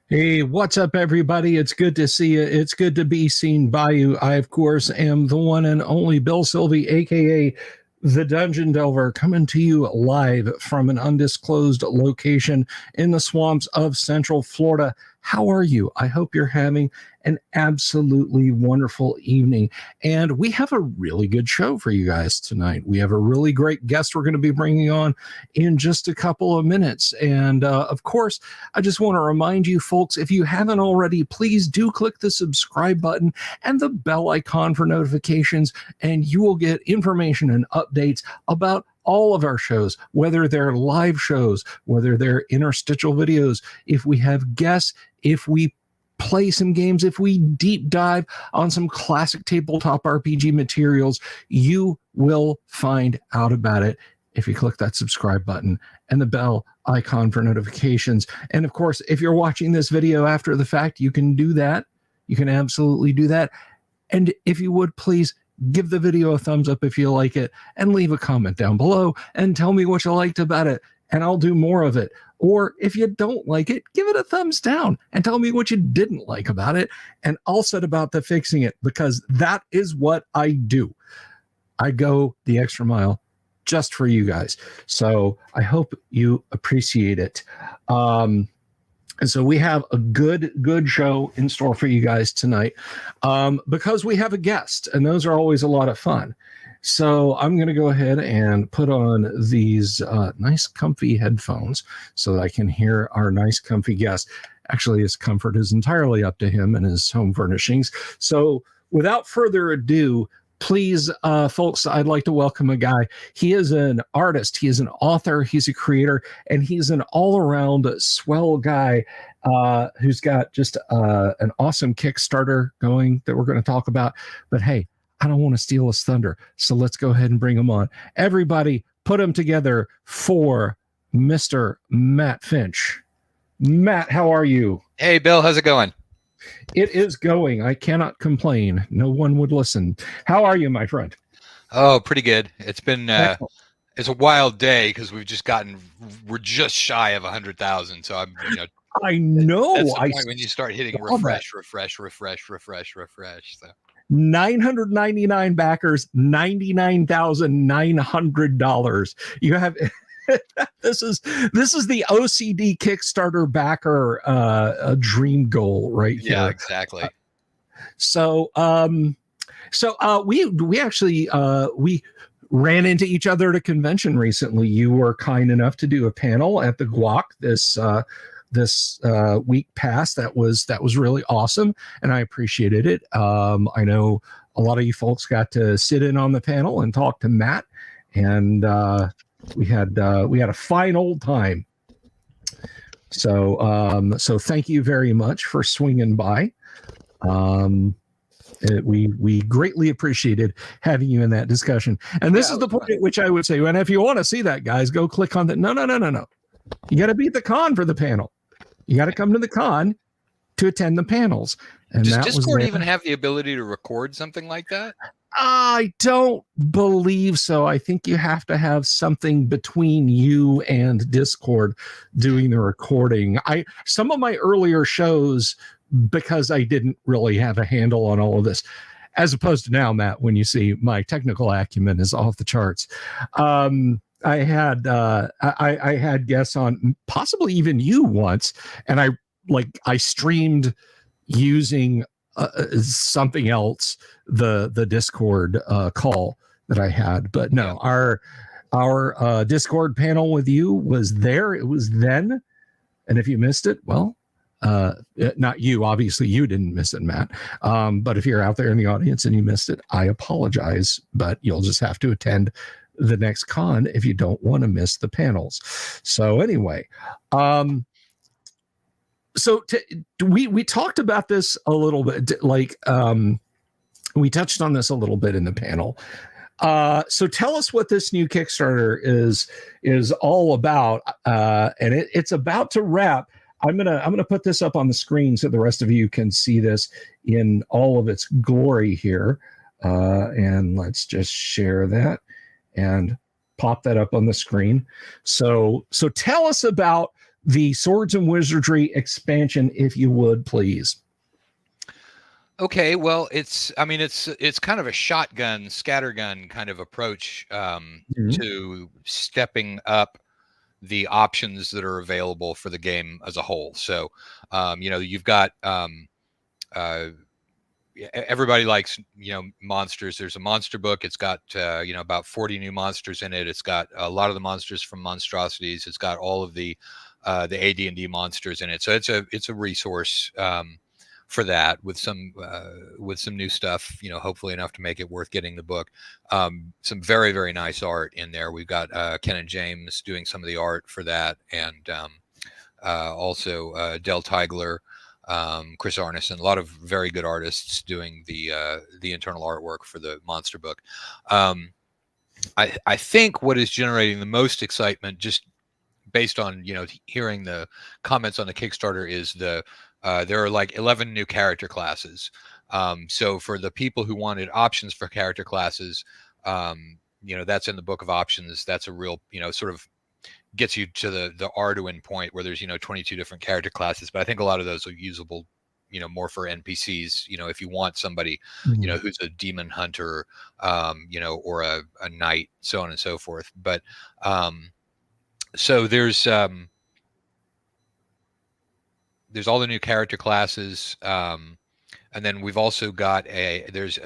Hey, what's up, everybody? It's good to see you. It's good to be seen by you. I, of course, am the one and only Bill Sylvie, aka the Dungeon Delver, coming to you live from an undisclosed location in the swamps of Central Florida. How are you? I hope you're having an absolutely wonderful evening. And we have a really good show for you guys tonight. We have a really great guest we're going to be bringing on in just a couple of minutes. And of course, I just want to remind you folks, if you haven't already, please do click the subscribe button and the bell icon for notifications, and you will get information and updates about all of our shows, whether they're live shows, whether they're interstitial videos, if we have guests, if we play some games, if we deep dive on some classic tabletop RPG materials, you will find out about it if you click that subscribe button and the bell icon for notifications. And of course, if you're watching this video after the fact, you can do that. You can absolutely do that. And if you would, please give the video a thumbs up if you like it, and leave a comment down below and tell me what you liked about it, and I'll do more of it. Or if you don't like it, give it a thumbs down and tell me what you didn't like about it, and I'll set about the fixing it, because that is what I do. I go the extra mile just for you guys. So I hope you appreciate it. And so we have a good show in store for you guys tonight, because we have a guest, and those are always a lot of fun. So I'm going to go ahead and put on these nice comfy headphones so that I can hear our nice comfy guest. Actually, his comfort is entirely up to him and his home furnishings. So without further ado, please, folks, I'd like to welcome a guy. He is an artist, he is an author, he's a creator, and he's an all-around swell guy who's got just an awesome Kickstarter going that we're going to talk about. But hey, I don't want to steal his thunder, so let's go ahead and bring him on. Everybody, put him together for Mr. Matt Finch. Matt, how are you? Hey, Bill, how's it going? It is going. I cannot complain. No one would listen. How are you, my friend? Oh, pretty good. It's been it's a wild day because we're just shy of 100,000. So I'm, I know. That's the point when you start hitting refresh. So 999 backers, $99,900. You have. This is the OCD Kickstarter backer a dream goal right here. Yeah, exactly. We actually we ran into each other at a convention recently. You were kind enough to do a panel at the Guac this week past. That was really awesome, and I appreciated it. I know a lot of you folks got to sit in on the panel and talk to Matt, and we had a fine old time. So thank you very much for swinging by. We greatly appreciated having you in that discussion. And this is the point at which I would say, and if you want to see that, guys, go click on that. No. You got to be at the con for the panel. You got to come to the con to attend the panels. And does Discord even have the ability to record something like that? I don't believe so. I think you have to have something between you and Discord doing the recording. Some of my earlier shows, because I didn't really have a handle on all of this, as opposed to now, Matt, when you see my technical acumen is off the charts. I had guests on, possibly even you once, and I streamed using something else, the Discord call that I had. But no, our Discord panel with you was there. It was then, and if you missed it, well, not you, obviously you didn't miss it, Matt. But if you're out there in the audience and you missed it, I apologize, but you'll just have to attend the next con if you don't want to miss the panels. So anyway, we talked about this a little bit, we touched on this a little bit in the panel. So tell us what this new Kickstarter is all about. And it's about to wrap. I'm gonna put this up on the screen so the rest of you can see this in all of its glory here. And let's just share that and pop that up on the screen. So tell us about the Swords and Wizardry expansion, if you would, please. Okay, well, it's kind of a shotgun, scattergun kind of approach to stepping up the options that are available for the game as a whole. So, you've got everybody likes monsters. There's a monster book. It's got about 40 new monsters in it. It's got a lot of the monsters from Monstrosities. It's got all of the AD&D monsters in it. So it's a resource for that with some new stuff. Hopefully enough to make it worth getting the book. Some very, very nice art in there. We've got Ken and James doing some of the art for that, and also Del Tigler. Chris Arneson, a lot of very good artists doing the internal artwork for the monster book. I think what is generating the most excitement, just based on hearing the comments on the Kickstarter, is there are like 11 new character classes. So for the people who wanted options for character classes, that's in the book of options. That's a real sort of gets you to the Arduin point where there's 22 different character classes, but I think a lot of those are usable more for NPCs, if you want somebody who's a demon hunter, or a knight, so on and so forth. But so there's all the new character classes, and then we've also got there's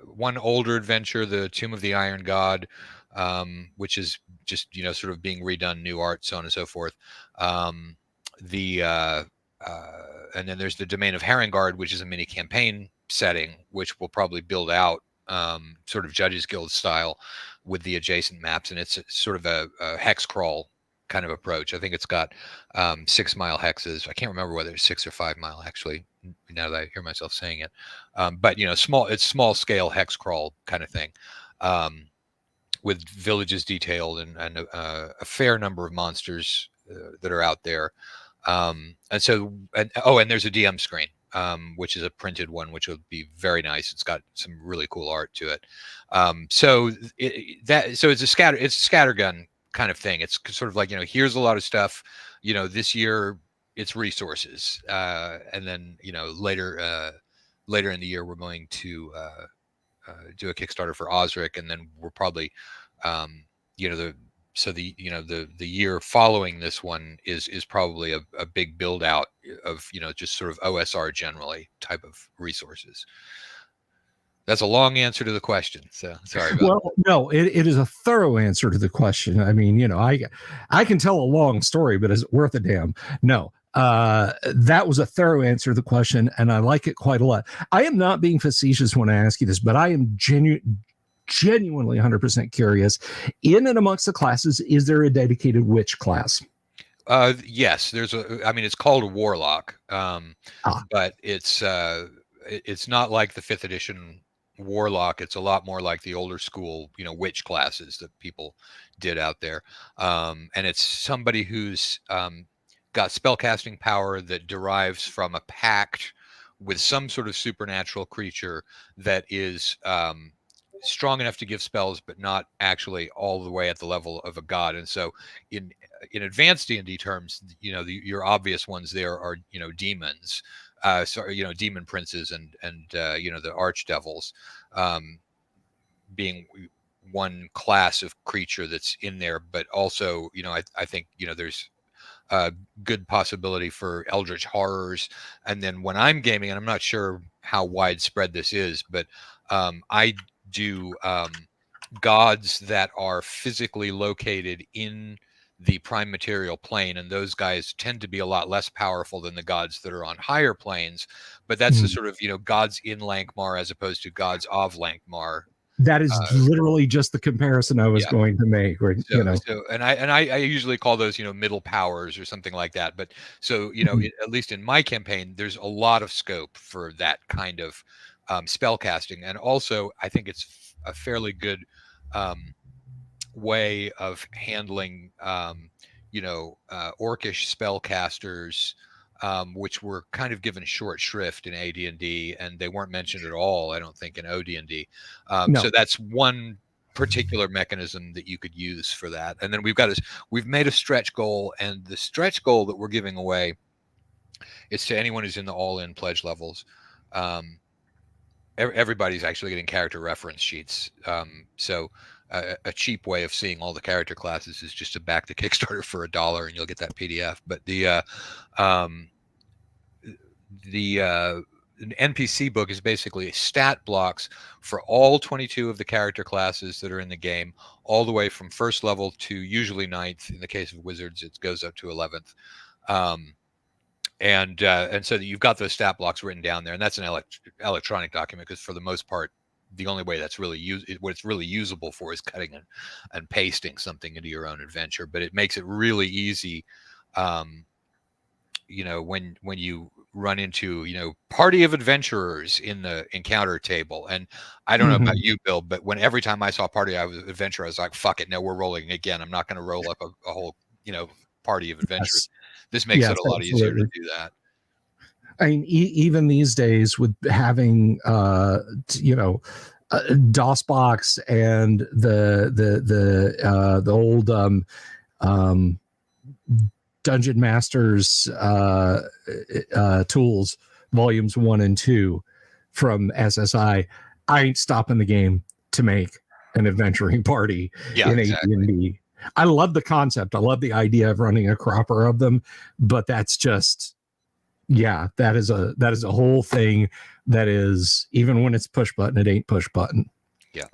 one older adventure, the Tomb of the Iron God, which is just sort of being redone, new art, so on and so forth. And then there's the Domain of Herringard, which is a mini campaign setting, which will probably build out sort of Judges Guild style with the adjacent maps, and it's sort of a hex crawl kind of approach. I think it's got 6 mile hexes. I can't remember whether it's 6 or 5 mile actually, now that I hear myself saying it. But small scale hex crawl kind of thing. With villages detailed and a fair number of monsters that are out there. And there's a DM screen, which is a printed one, which will be very nice. It's got some really cool art to it. So it's a scattergun kind of thing. It's sort of like, here's a lot of stuff, this year it's resources. And then, later in the year, we're going to do a Kickstarter for Osric, and then we're probably the year following this one is probably a big build out of just sort of OSR generally type of resources. That's a long answer to the question, so sorry about that. No, it is a thorough answer to the question. I mean, I can tell a long story, but is it worth a damn? No. That was a thorough answer to the question, and I like it quite a lot. I am not being facetious when I ask you this, but I am genuinely 100% curious. In and amongst the classes, is there a dedicated witch class? Yes, it's called a warlock, but it's not like the 5th edition warlock. It's a lot more like the older school, witch classes that people did out there. And it's somebody who's got spellcasting power that derives from a pact with some sort of supernatural creature that is strong enough to give spells, but not actually all the way at the level of a god. And so in advanced D&D terms, your obvious ones there are, demons, demon princes and the archdevils, being one class of creature that's in there. But also, I think, there's a good possibility for eldritch horrors. And then when I'm gaming, and I'm not sure how widespread this is, but I do gods that are physically located in the prime material plane, and those guys tend to be a lot less powerful than the gods that are on higher planes. But that's the sort of gods in Lankmar as opposed to gods of Lankmar. That is literally just the comparison I was going to make. Or, and I usually call those middle powers or something like that. But so at least in my campaign, there's a lot of scope for that kind of spell casting, and also I think it's a fairly good way of handling orcish spellcasters, which were kind of given short shrift in AD&D, and they weren't mentioned at all, I don't think, in OD&D. No. So that's one particular mechanism that you could use for that. And then we've made a stretch goal, and the stretch goal that we're giving away is to anyone who's in the all-in pledge levels. Everybody's actually getting character reference sheets. So a cheap way of seeing all the character classes is just to back the Kickstarter for $1 and you'll get that PDF. But the NPC book is basically stat blocks for all 22 of the character classes that are in the game, all the way from first level to usually 9th. In the case of wizards, it goes up to 11th. And so you've got those stat blocks written down there, and that's an electronic document, because for the most part, the only way that's really what it's really usable for is cutting and pasting something into your own adventure. But it makes it really easy, when you run into party of adventurers in the encounter table. And I don't know about you, Bill, but every time I saw party of adventure, I was like, fuck it, no, we're rolling again. I'm not going to roll up a whole party of adventurers. This makes it a lot easier to do that. I mean, even these days, with having DOSBox and the old Dungeon Masters tools, volumes 1 and 2 from SSI, I ain't stopping the game to make an adventuring party in AD&D. I love the concept. I love the idea of running a cropper of them, but that's just, that is a whole thing that is, even when it's push button, it ain't push button. Yeah.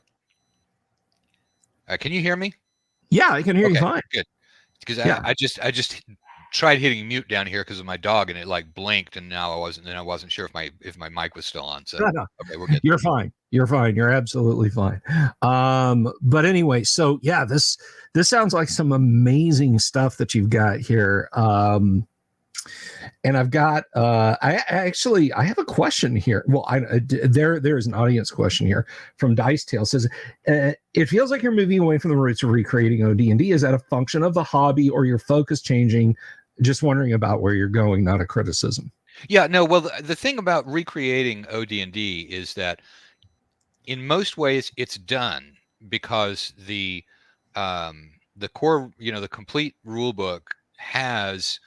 Can you hear me? Yeah, I can hear you fine. Good. Because I just tried hitting mute down here because of my dog, and it like blinked, and now I wasn't sure if my mic was still on. So no. Okay, we're good. You're fine. You're absolutely fine. But anyway, so yeah, this sounds like some amazing stuff that you've got here. And I've got I have a question here. Well, there is an audience question here from Dice Tale. Says it feels like you're moving away from the roots of recreating OD&D. Is that a function of the hobby or your focus changing? Just wondering about where you're going, not a criticism. Yeah, no. Well, the thing about recreating OD&D is that in most ways it's done because the core, the complete rule book has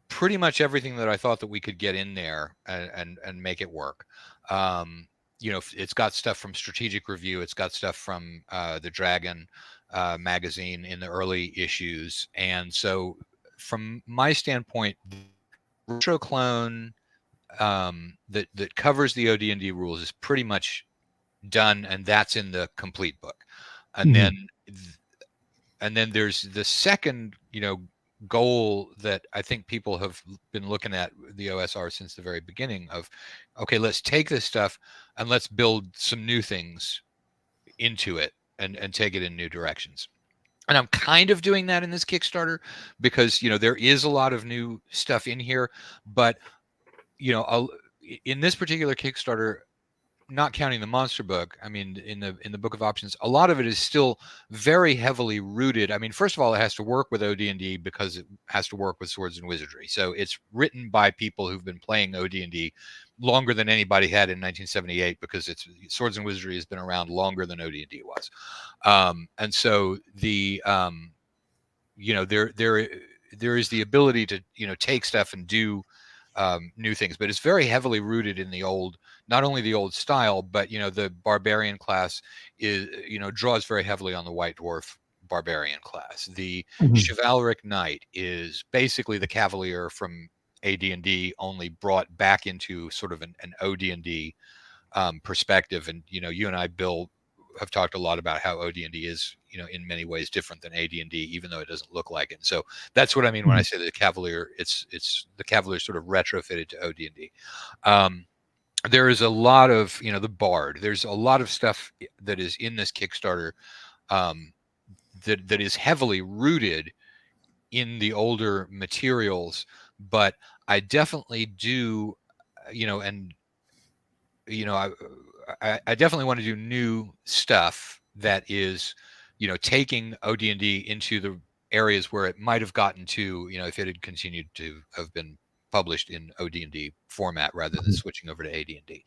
pretty much everything that I thought that we could get in there and make it work. It's got stuff from Strategic Review. It's got stuff from the Dragon magazine in the early issues. And so from my standpoint, the retro clone that covers the OD&D rules is pretty much done, and that's in the complete book. And then there's the second, goal that I think people have been looking at the OSR since the very beginning of, okay, let's take this stuff and let's build some new things into it and take it in new directions. And I'm kind of doing that in this Kickstarter because, there is a lot of new stuff in here, but, in this particular Kickstarter, not counting the monster book, I mean, in the book of options, a lot of it is still very heavily rooted. I mean, first of all, it has to work with OD&D because it has to work with Swords and Wizardry. So it's written by people who've been playing OD&D longer than anybody had in 1978, because Swords and Wizardry has been around longer than OD&D was. And so the there is the ability to take stuff and do new things, but it's very heavily rooted in the old, not only the old style, but the barbarian class is draws very heavily on the White Dwarf barbarian class. The chivalric knight is basically the cavalier from AD&D, only brought back into sort of an OD&D perspective. And you and I, Bill, have talked a lot about how OD&D is in many ways different than AD&D, even though it doesn't look like it. And so that's what I mean when I say the cavalier. It's the cavalier sort of retrofitted to OD&D. There is a lot of the bard. There's a lot of stuff that is in this Kickstarter that is heavily rooted in the older materials, but I definitely do I definitely want to do new stuff that is, taking OD&D into the areas where it might have gotten to, if it had continued to have been published in OD&D format rather than switching over to AD&D.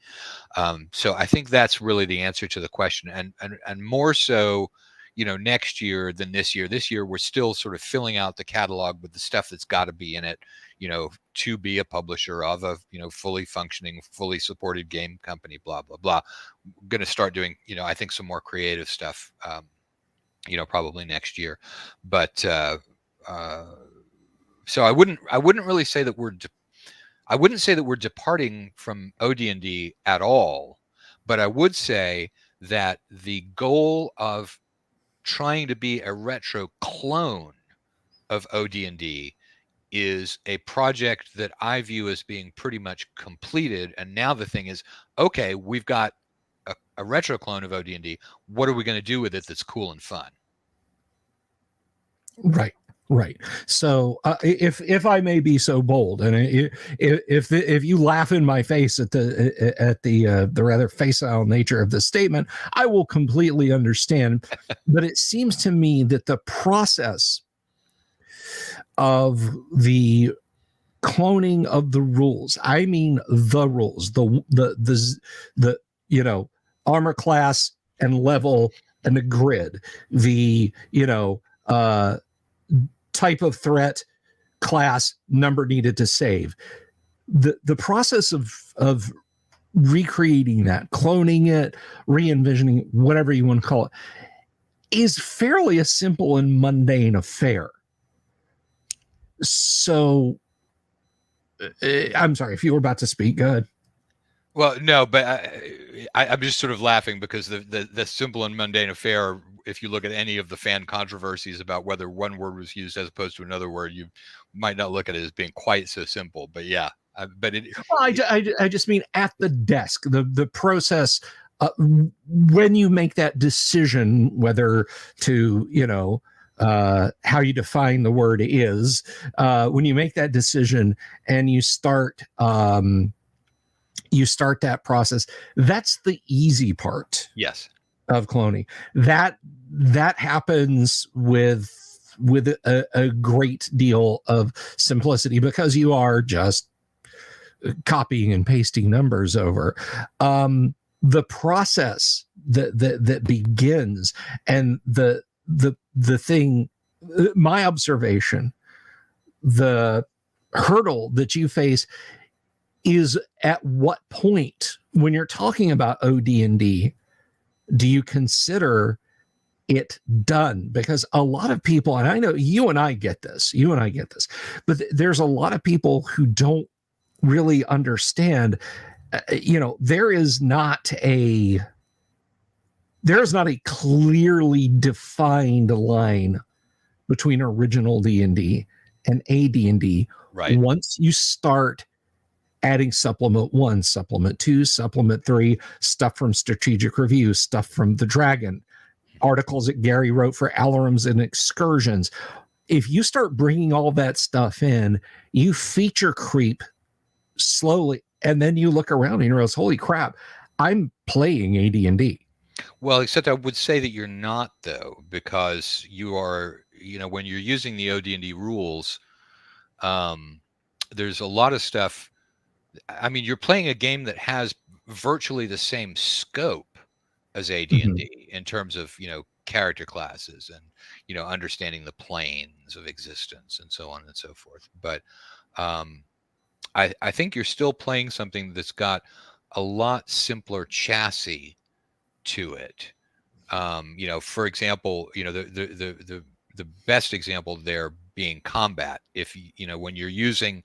So I think that's really the answer to the question, and more so, you know, next year than this year. This year we're still sort of filling out the catalog with the stuff that's got to be in it, you know, to be a publisher of a, you know, fully functioning, fully supported game company, blah blah blah. We're going to start doing, you know, I think some more creative stuff, you know, probably next year. But so I wouldn't really say that I wouldn't say that we're departing from OD&D at all, but I would say that the goal of trying to be a retro clone of OD&D is a project that I view as being pretty much completed. And now the thing is, okay, we've got a retro clone of OD&D. What are we going to do with it that's cool and fun? Right. Right. So if I may be so bold, and if you laugh in my face at the rather facile nature of the statement, I will completely understand. But it seems to me that the process of the cloning of the rules, I mean the rules, the you know, armor class and level and the grid, the, you know, type of threat, class, number needed to save. The process of recreating that, cloning it, re-envisioning, whatever you want to call it, is fairly a simple and mundane affair. So I'm sorry, if you were about to speak, go ahead. Well, no, but I'm just sort of laughing because the simple and mundane affair, if you look at any of the fan controversies about whether one word was used as opposed to another word, you might not look at it as being quite so simple. But yeah, but well, I just mean at the desk, the process, when you make that decision whether to, you know, how you define the word is, when you make that decision and you start that process, that's the easy part. Yes. Of cloning. That happens with a great deal of simplicity because you are just copying and pasting numbers over. The process that begins, and the thing, my observation, the hurdle that you face is at what point, when you're talking about OD&D, do you consider it done? Because a lot of people, and I know you and I get this, but there's a lot of people who don't really understand, you know, there is not a clearly defined line between original D&D and AD&D. Right. Once you start adding supplement 1, supplement 2, supplement 3, stuff from Strategic Review, stuff from the Dragon, articles that Gary wrote for Alarums and Excursions. If you start bringing all that stuff in, you feature creep slowly, and then you look around and you realize, holy crap, I'm playing AD&D. Well, except I would say that you're not, though, because you are, you know, when you're using the OD&D rules, there's a lot of stuff. I mean, you're playing a game that has virtually the same scope as AD&D in terms of, you know, character classes and, you know, understanding the planes of existence and so on and so forth. But I think you're still playing something that's got a lot simpler chassis to it. You know, for example, you know, the best example there being combat. If you know, when you're using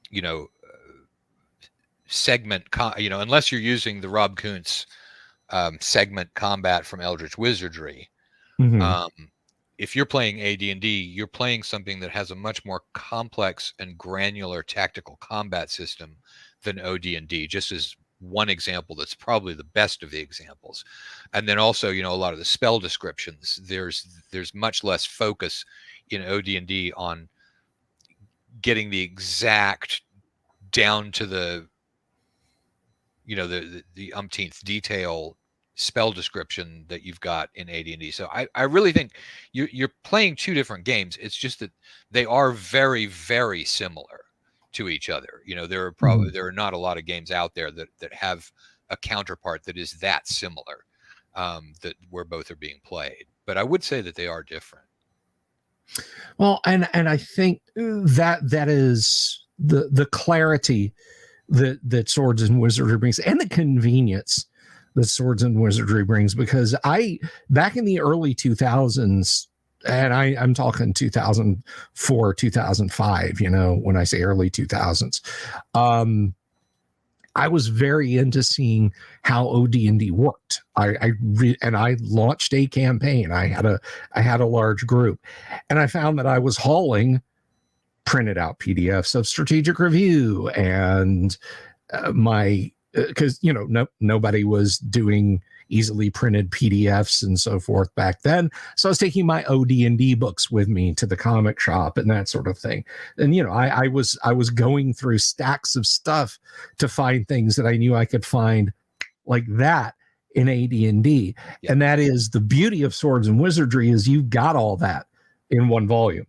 you know, segment, you know, unless you're using the Rob Kuntz segment combat from Eldritch Wizardry, if you're playing AD&D, you're playing something that has a much more complex and granular tactical combat system than OD&D, just as one example that's probably the best of the examples. And then also, you know, a lot of the spell descriptions, there's much less focus in OD&D on getting the exact down to the, you know, the umpteenth detail spell description that you've got in AD&D. So I really think you're playing two different games. It's just that they are very, very similar to each other. You know, there are not a lot of games out there that have a counterpart that is that similar, that where both are being played. But I would say that they are different. Well, and I think that is the clarity that Swords and Wizardry brings, and the convenience that Swords and Wizardry brings, because back in the early 2000s, and I'm talking 2004, 2005, you know, when I say early 2000s, I was very into seeing how OD&D worked. And I launched a campaign. I had a large group, and I found that I was hauling printed out PDFs of strategic review and because you know nobody was doing easily printed PDFs and so forth back then. So I was taking my OD&D books with me to the comic shop and that sort of thing. And you know, I was going through stacks of stuff to find things that I knew I could find like that in AD&D. Yeah. And that is the beauty of Swords and Wizardry, is you've got all that in one volume.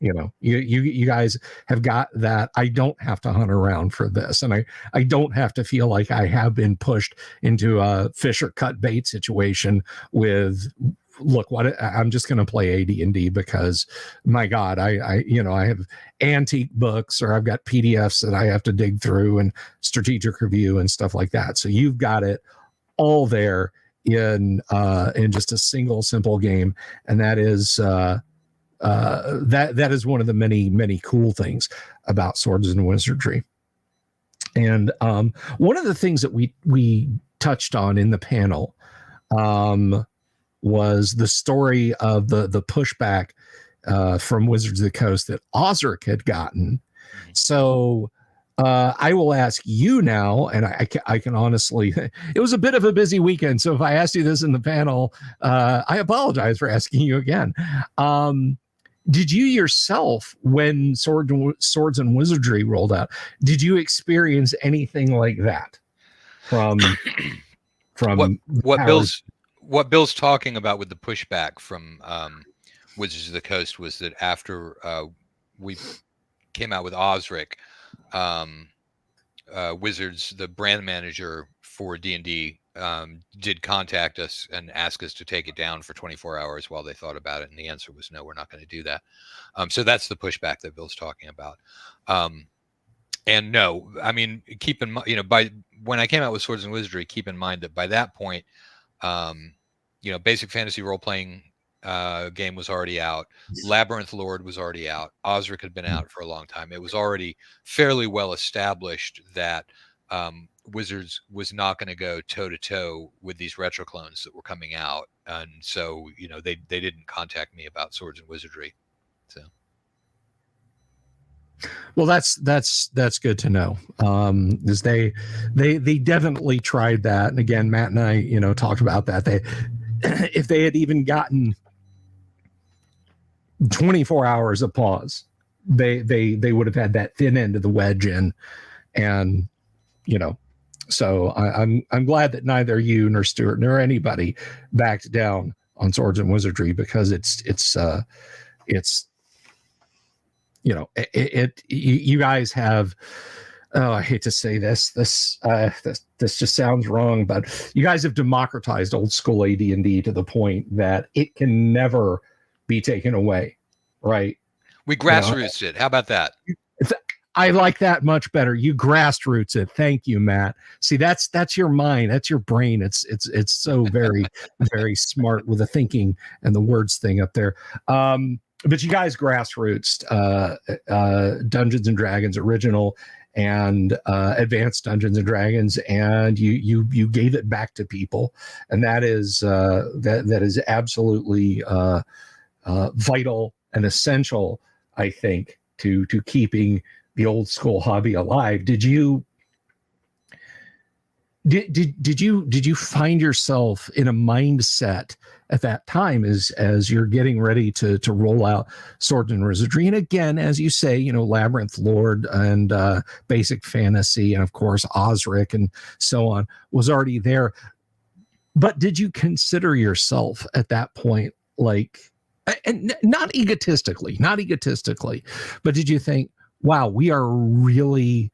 You know, you guys have got that. I don't have to hunt around for this, and I don't have to feel like I have been pushed into a fish or cut bait situation with, look, what I'm just going to play AD&D because, my God, I have antique books, or I've got PDFs that I have to dig through, and strategic review and stuff like that. So you've got it all there in just a single simple game, and that is. That is one of the many cool things about Swords and Wizardry. And one of the things that we touched on in the panel was the story of the pushback from Wizards of the Coast that Osric had gotten. So I will ask you now, and I can honestly, it was a bit of a busy weekend, so if I asked you this in the panel, I apologize for asking you again. Did you yourself, when Swords and Wizardry rolled out, did you experience anything like that from what Bill's talking about with the pushback from Wizards of the Coast was that after we came out with Osric, Wizards, the brand manager for D&D, did contact us and ask us to take it down for 24 hours while they thought about it, and the answer was no, we're not going to do that. So that's the pushback that Bill's talking about. And no, I mean, keep in mind, you know, by when I came out with Swords and Wizardry, keep in mind that by that point, you know, basic fantasy role-playing game was already out. Labyrinth Lord was already out. Osric had been out for a long time. It was already fairly well established that Wizards was not going to go toe-to-toe with these retro clones that were coming out, and so, you know, they didn't contact me about Swords and Wizardry. So, well, that's good to know, because they definitely tried that, and again, Matt and I, you know, talked about that. If they had even gotten 24 hours of pause, they would have had that thin end of the wedge in, and you know. So I'm glad that neither you nor Stuart nor anybody backed down on Swords and Wizardry, because it's you know, you guys have, oh, I hate to say this just sounds wrong, but you guys have democratized old school AD&D to the point that it can never be taken away, right? We grassroots it. How about that? I like that much better. You grassroots it. Thank you, Matt. See, that's your mind. That's your brain. It's so very, very smart with the thinking and the words thing up there. But you guys grassroots Dungeons and Dragons original and Advanced Dungeons and Dragons, and you gave it back to people, and that is that is absolutely vital and essential, I think, to keeping the old school hobby alive. Did you find yourself in a mindset at that time as you're getting ready to roll out Swords and Wizardry? And again, as you say, you know, Labyrinth Lord and basic fantasy, and of course Osric and so on was already there. But did you consider yourself at that point, like, and not egotistically, but did you think, wow, we are really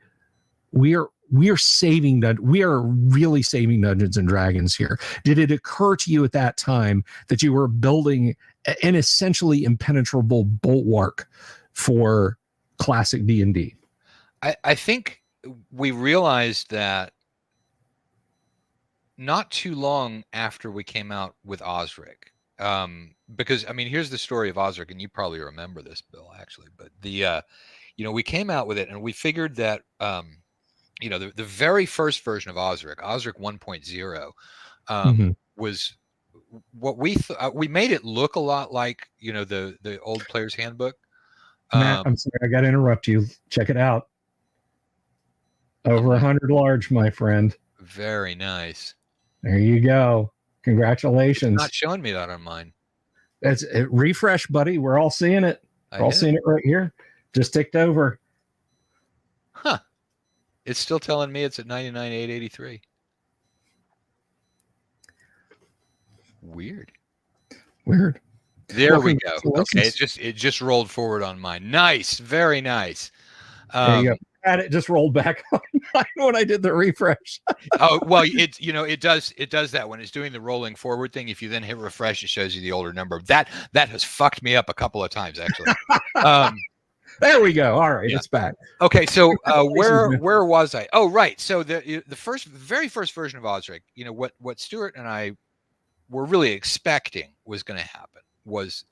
saving that, we are really saving Dungeons and Dragons here? Did it occur to you at that time that you were building an essentially impenetrable bulwark for classic D&D? I think we realized that not too long after we came out with Osric. Because I mean, here's the story of Osric, and you probably remember this, Bill, actually. But the we came out with it, and we figured that the very first version of Osric 1.0, was what we made it look a lot like the old Player's Handbook. Matt, I'm sorry, I got to interrupt you. Check it out. Over 100 large, my friend. Very nice. There you go. Congratulations. It's not showing me that on mine. It's refresh, buddy. We're all seeing it. We're all seeing it right here. Just ticked over. Huh. It's still telling me it's at 99,883. Weird. There we go. Okay, it just rolled forward on mine. Nice. Very nice. There you go. And it just rolled back on mine when I did the refresh. Oh, well, it does that when it's doing the rolling forward thing. If you then hit refresh, it shows you the older number. That has fucked me up a couple of times, actually. There we go. All right, It's back. Okay, so where was I? Oh, right. So the very first version of Osric, what Stuart and I were really expecting was going to happen was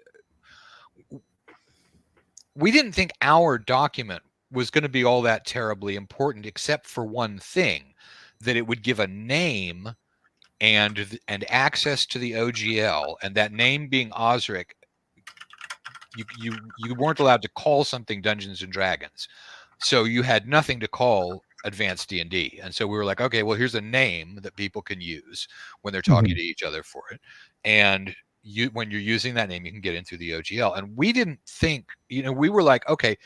we didn't think our document was going to be all that terribly important, except for one thing, that it would give a name and access to the OGL, and that name being Osric, you weren't allowed to call something Dungeons and Dragons, so you had nothing to call Advanced D&D. And so we were like, okay, well, here's a name that people can use when they're talking to each other for it, and when you're using that name, you can get in through the OGL. And we didn't think, we were like, okay,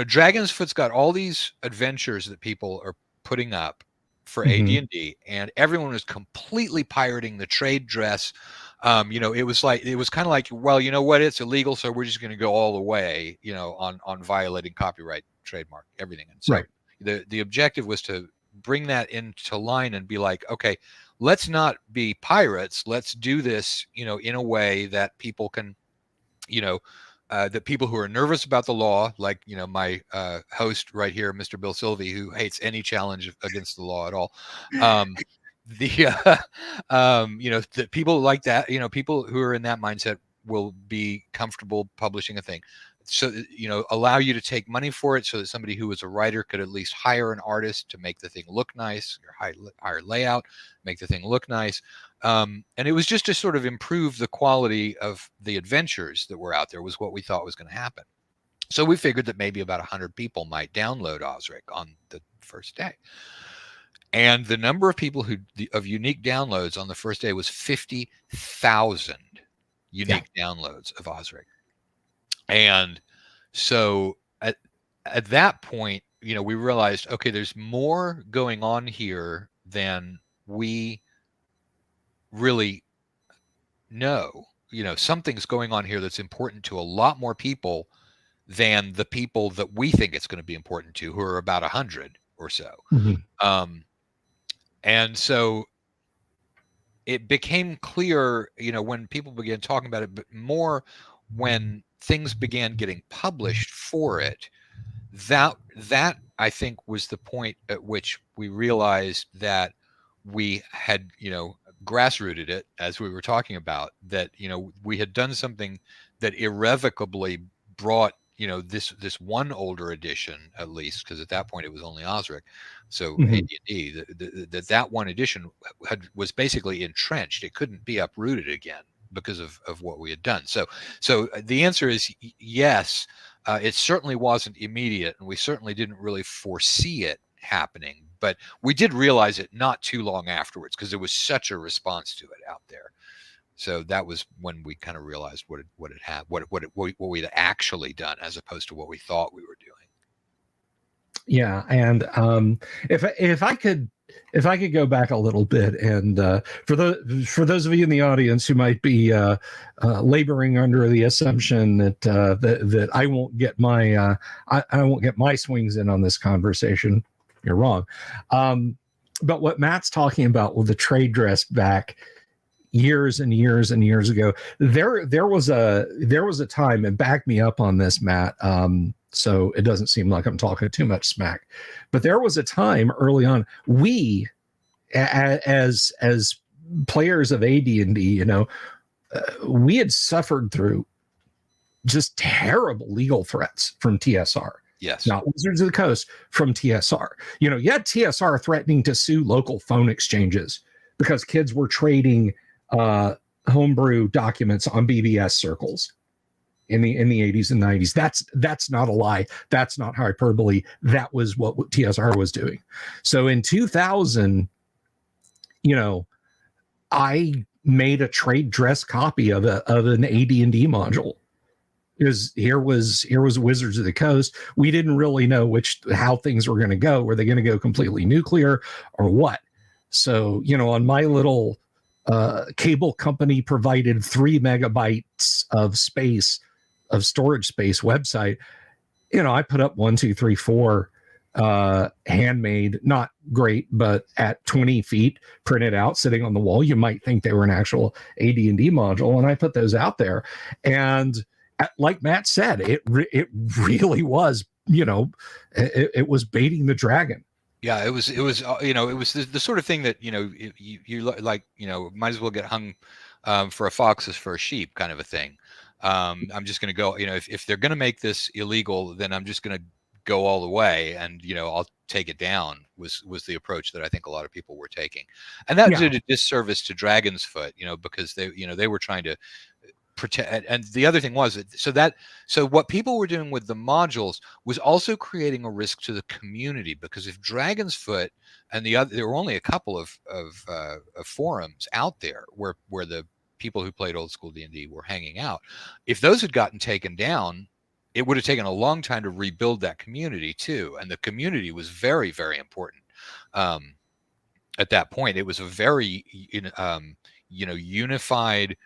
Dragon's Foot's got all these adventures that people are putting up for AD&D, and everyone was completely pirating the trade dress. It was kind of like, well, you know what, it's illegal, so we're just going to go all the way, on violating copyright, trademark, everything. And so the objective was to bring that into line and be like, okay, let's not be pirates. Let's do this, in a way that people can, that people who are nervous about the law, like, my host right here, Mr. Bill Sylvie, who hates any challenge against the law at all. That people like that, people who are in that mindset will be comfortable publishing a thing. So, allow you to take money for it so that somebody who is a writer could at least hire an artist to make the thing look nice, or hire layout, make the thing look nice. And it was just to sort of improve the quality of the adventures that were out there, was what we thought was going to happen. So we figured that maybe about 100 people might download Osric on the first day. And the number of people of unique downloads on the first day was 50,000 unique downloads of Osric. And so at that point, we realized, okay, there's more going on here than we really know. Something's going on here that's important to a lot more people than the people that we think it's going to be important to, who are about 100 or so. And so it became clear, when people began talking about it, but more when things began getting published for it, that I think was the point at which we realized that we had, grassrooted it, as we were talking about, that, we had done something that irrevocably brought, this one older edition, at least, because at that point it was only Osric. So AD&D, that one edition was basically entrenched. It couldn't be uprooted again because of what we had done. So the answer is yes. It certainly wasn't immediate, and we certainly didn't really foresee it happening, but we did realize it not too long afterwards, because there was such a response to it out there. So that was when we kind of realized what we'd actually done, as opposed to what we thought we were doing. Yeah, and if I could if I could go back a little bit, and for those of you in the audience who might be laboring under the assumption that I won't get my I won't get my swings in on this conversation, you're wrong. But what Matt's talking about with the trade dress back years and years and years ago, there was a time, and back me up on this, Matt. So it doesn't seem like I'm talking too much smack, but there was a time early on, we as players of AD&D, we had suffered through just terrible legal threats from TSR. Yes. Not Wizards of the Coast, from TSR. You had TSR threatening to sue local phone exchanges because kids were trading homebrew documents on BBS circles in the 80s and 90s. That's not a lie. That's not hyperbole. That was what TSR was doing. So in 2000, I made a trade dress copy of an AD&D module. Here was Wizards of the Coast. We didn't really know how things were going to go. Were they going to go completely nuclear or what? So, on my little cable company provided 3 megabytes of storage space website, I put up 1, 2, 3, 4 handmade, not great, but at 20 feet printed out, sitting on the wall. You might think they were an actual AD&D module, and I put those out there. And like Matt said, it really was, it was baiting the dragon. Yeah, it was the sort of thing that, you like, might as well get hung for a fox as for a sheep kind of a thing. I'm just going to go, if they're going to make this illegal, then I'm just going to go all the way, and I'll take it down, was the approach that I think a lot of people were taking. And that did a disservice to Dragon's Foot, because they were trying to protect. And the other thing was so what people were doing with the modules was also creating a risk to the community, because if Dragon's Foot and there were only a couple of forums out there where the people who played old school D&D were hanging out. If those had gotten taken down, it would have taken a long time to rebuild that community too. And the community was very, very important. At that point, it was a very, unified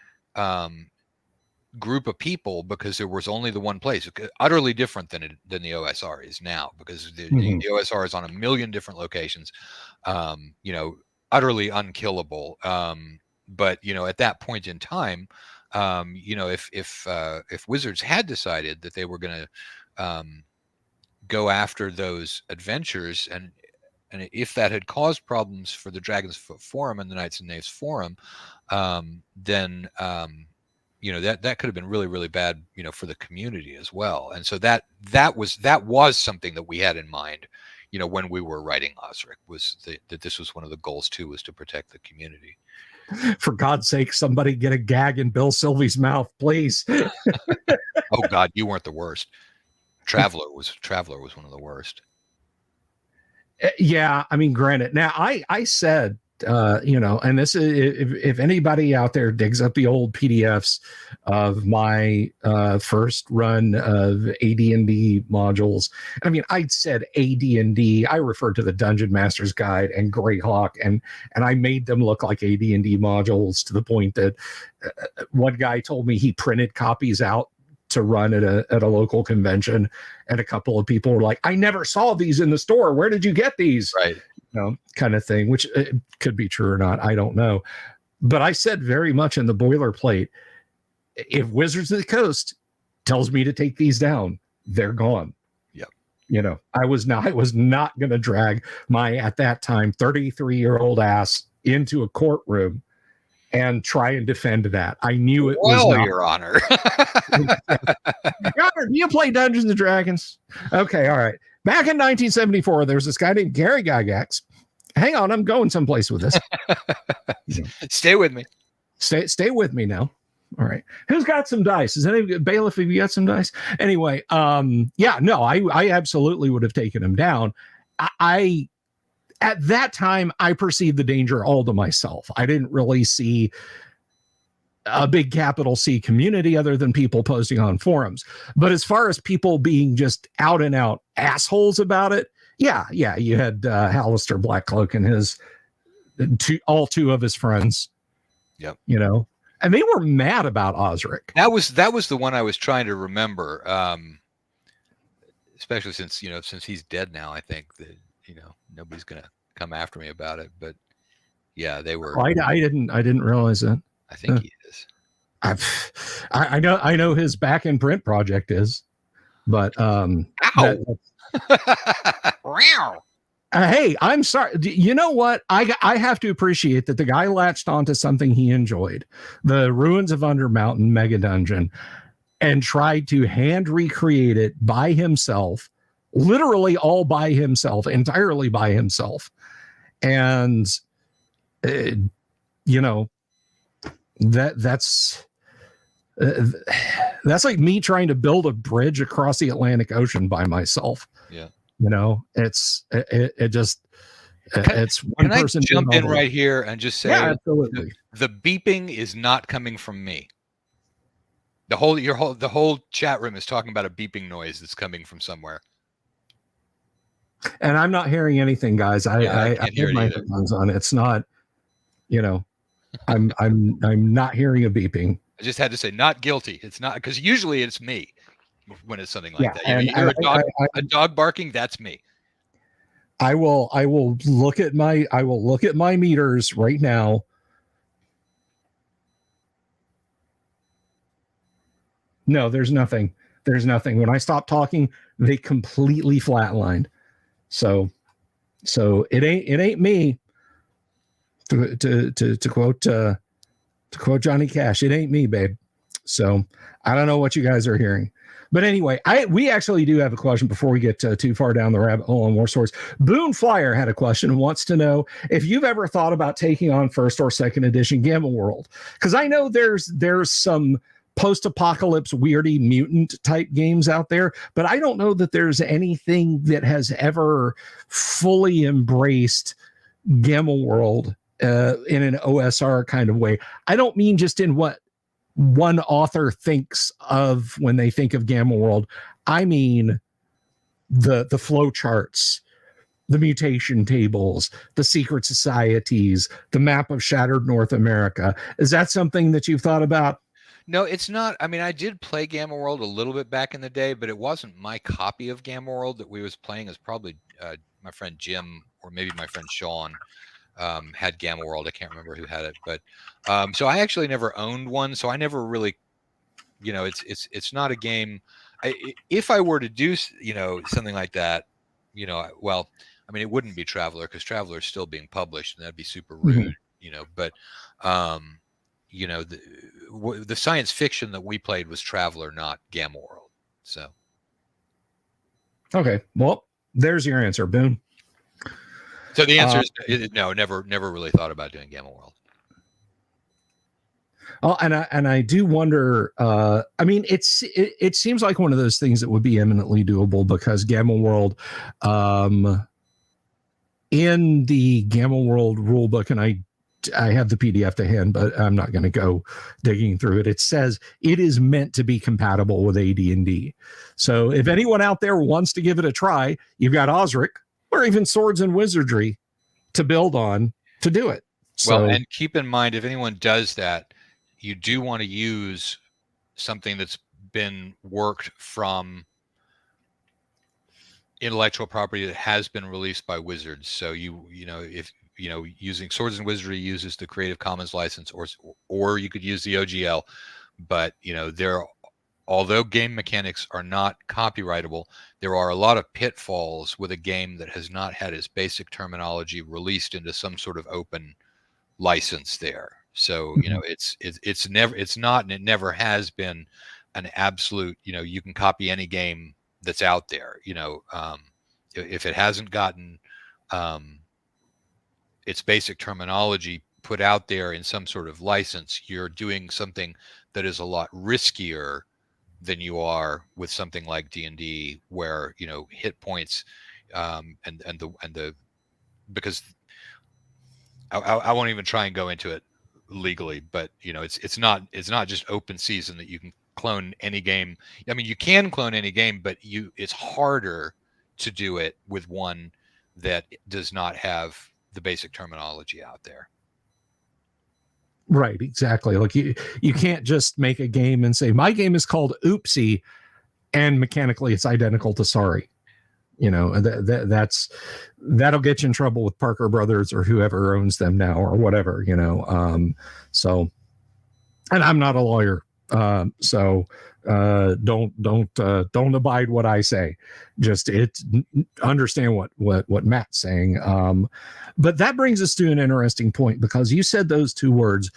group of people, because there was only the one place. Utterly different than the OSR is now, because the OSR is on a million different locations, utterly unkillable. But at that point in time, if Wizards had decided that they were going to go after those adventures, and if that had caused problems for the Dragon's Foot Forum and the Knights and Knaves Forum, then that could have been really, really bad, for the community as well. And so that was something that we had in mind, when we were writing Osric, was that this was one of the goals too, was to protect the community. For God's sake, somebody get a gag in Bill Sylvie's mouth, please. Oh God, you weren't the worst. Traveler was one of the worst. Yeah, I mean, granted. Now, I said, and this is, if anybody out there digs up the old PDFs of my first run of AD&D modules, I mean, I said AD&D. I referred to the Dungeon Master's Guide and Greyhawk, and I made them look like AD&D modules, to the point that one guy told me he printed copies out to run at a local convention, and a couple of people were like, "I never saw these in the store. Where did you get these?" Right. Kind of thing, which could be true or not, I don't know. But I said very much in the boilerplate, if Wizards of the Coast tells me to take these down, they're gone. Yep. I was not going to drag my, at that time, 33-year-old ass into a courtroom and try and defend that. I knew it was not. Your Honor. Your Honor, do you play Dungeons and Dragons? Okay, all right. Back in 1974, there was this guy named Gary Gygax. Hang on, I'm going someplace with this. Stay with me. Stay with me now. All right. Who's got some dice? Is any bailiff? Have you got some dice? Anyway, I absolutely would have taken him down. I at that time, I perceived the danger all to myself. I didn't really see a big capital C community other than people posting on forums. But as far as people being just out and out assholes about it Yeah, yeah. You had Hallister Blackcloak and his all two of his friends. Yep. You know, and they were mad about Osric. That was the one I was trying to remember. Especially since he's dead now. I think that nobody's gonna come after me about it. But yeah, they were. I didn't realize that. I think he is. I know his back end print project is, but hey, I'm sorry. You know what? I have to appreciate that the guy latched onto something he enjoyed, the Ruins of Undermountain Mega Dungeon, and tried to hand recreate it by himself, literally all by himself, entirely by himself. And, that's like me trying to build a bridge across the Atlantic Ocean by myself. Yeah. It's one person. Can I jump in right here and just say, yeah, absolutely. The beeping is not coming from me. The whole chat room is talking about a beeping noise that's coming from somewhere. And I'm not hearing anything, guys. I can't hear my headphones on. It's not, I'm not hearing a beeping. I just had to say not guilty. It's not, because usually it's me when it's something like that. And you hear a dog barking, that's me. I will look at my meters right now. No, there's nothing. When I stop talking, they completely flatlined. So it ain't me. To quote Johnny Cash, it ain't me, babe. So I don't know what you guys are hearing. But anyway, we actually do have a question before we get too far down the rabbit hole on War Swords. Boone Flyer had a question and wants to know if you've ever thought about taking on first or second edition Gamma World. Because I know there's some post-apocalypse weirdy mutant type games out there, but I don't know that there's anything that has ever fully embraced Gamma World in an OSR kind of way. I don't mean just in what one author thinks of when they think of Gamma World. I mean the flow charts, the mutation tables, the secret societies, the map of shattered North America. Is that something that you've thought about? No, it's not. I mean, I did play Gamma World a little bit back in the day, but it wasn't my copy of Gamma World that we was playing. Is probably my friend Jim or maybe my friend Sean had Gamma World. I can't remember who had it, but so I actually never owned one. So I never really, it's not a game. If I were to do, something like that, well, I mean, it wouldn't be Traveler because Traveler is still being published, and that'd be super rude, But the science fiction that we played was Traveler, not Gamma World. So, okay, well, there's your answer, Boone. So the answer is no. Never really thought about doing Gamma World. Oh, and I do wonder. I mean, it seems like one of those things that would be eminently doable because Gamma World, in the Gamma World rulebook, and I have the PDF to hand, but I'm not going to go digging through it. It says it is meant to be compatible with AD&D. So if anyone out there wants to give it a try, you've got Osric or even Swords and Wizardry to build on to do it. Well, and keep in mind, if anyone does that, you do want to use something that's been worked from intellectual property that has been released by Wizards. So if using Swords and Wizardry uses the Creative Commons license, or you could use the OGL, but although game mechanics are not copyrightable, there are a lot of pitfalls with a game that has not had its basic terminology released into some sort of open license there. So it's not and it never has been an absolute you can copy any game that's out there. If it hasn't gotten its basic terminology put out there in some sort of license, you're doing something that is a lot riskier than you are with something like D&D, where hit points because I won't even try and go into it legally, but it's not just open season that you can clone any game. I mean, you can clone any game, but it's harder to do it with one that does not have the basic terminology out there. Right, exactly. Like you can't just make a game and say my game is called Oopsie, and mechanically it's identical to Sorry. You know, that'll get you in trouble with Parker Brothers or whoever owns them now or whatever. You know, so, and I'm not a lawyer, so don't abide what I say. Just understand what Matt's saying. But that brings us to an interesting point, because you said those two words,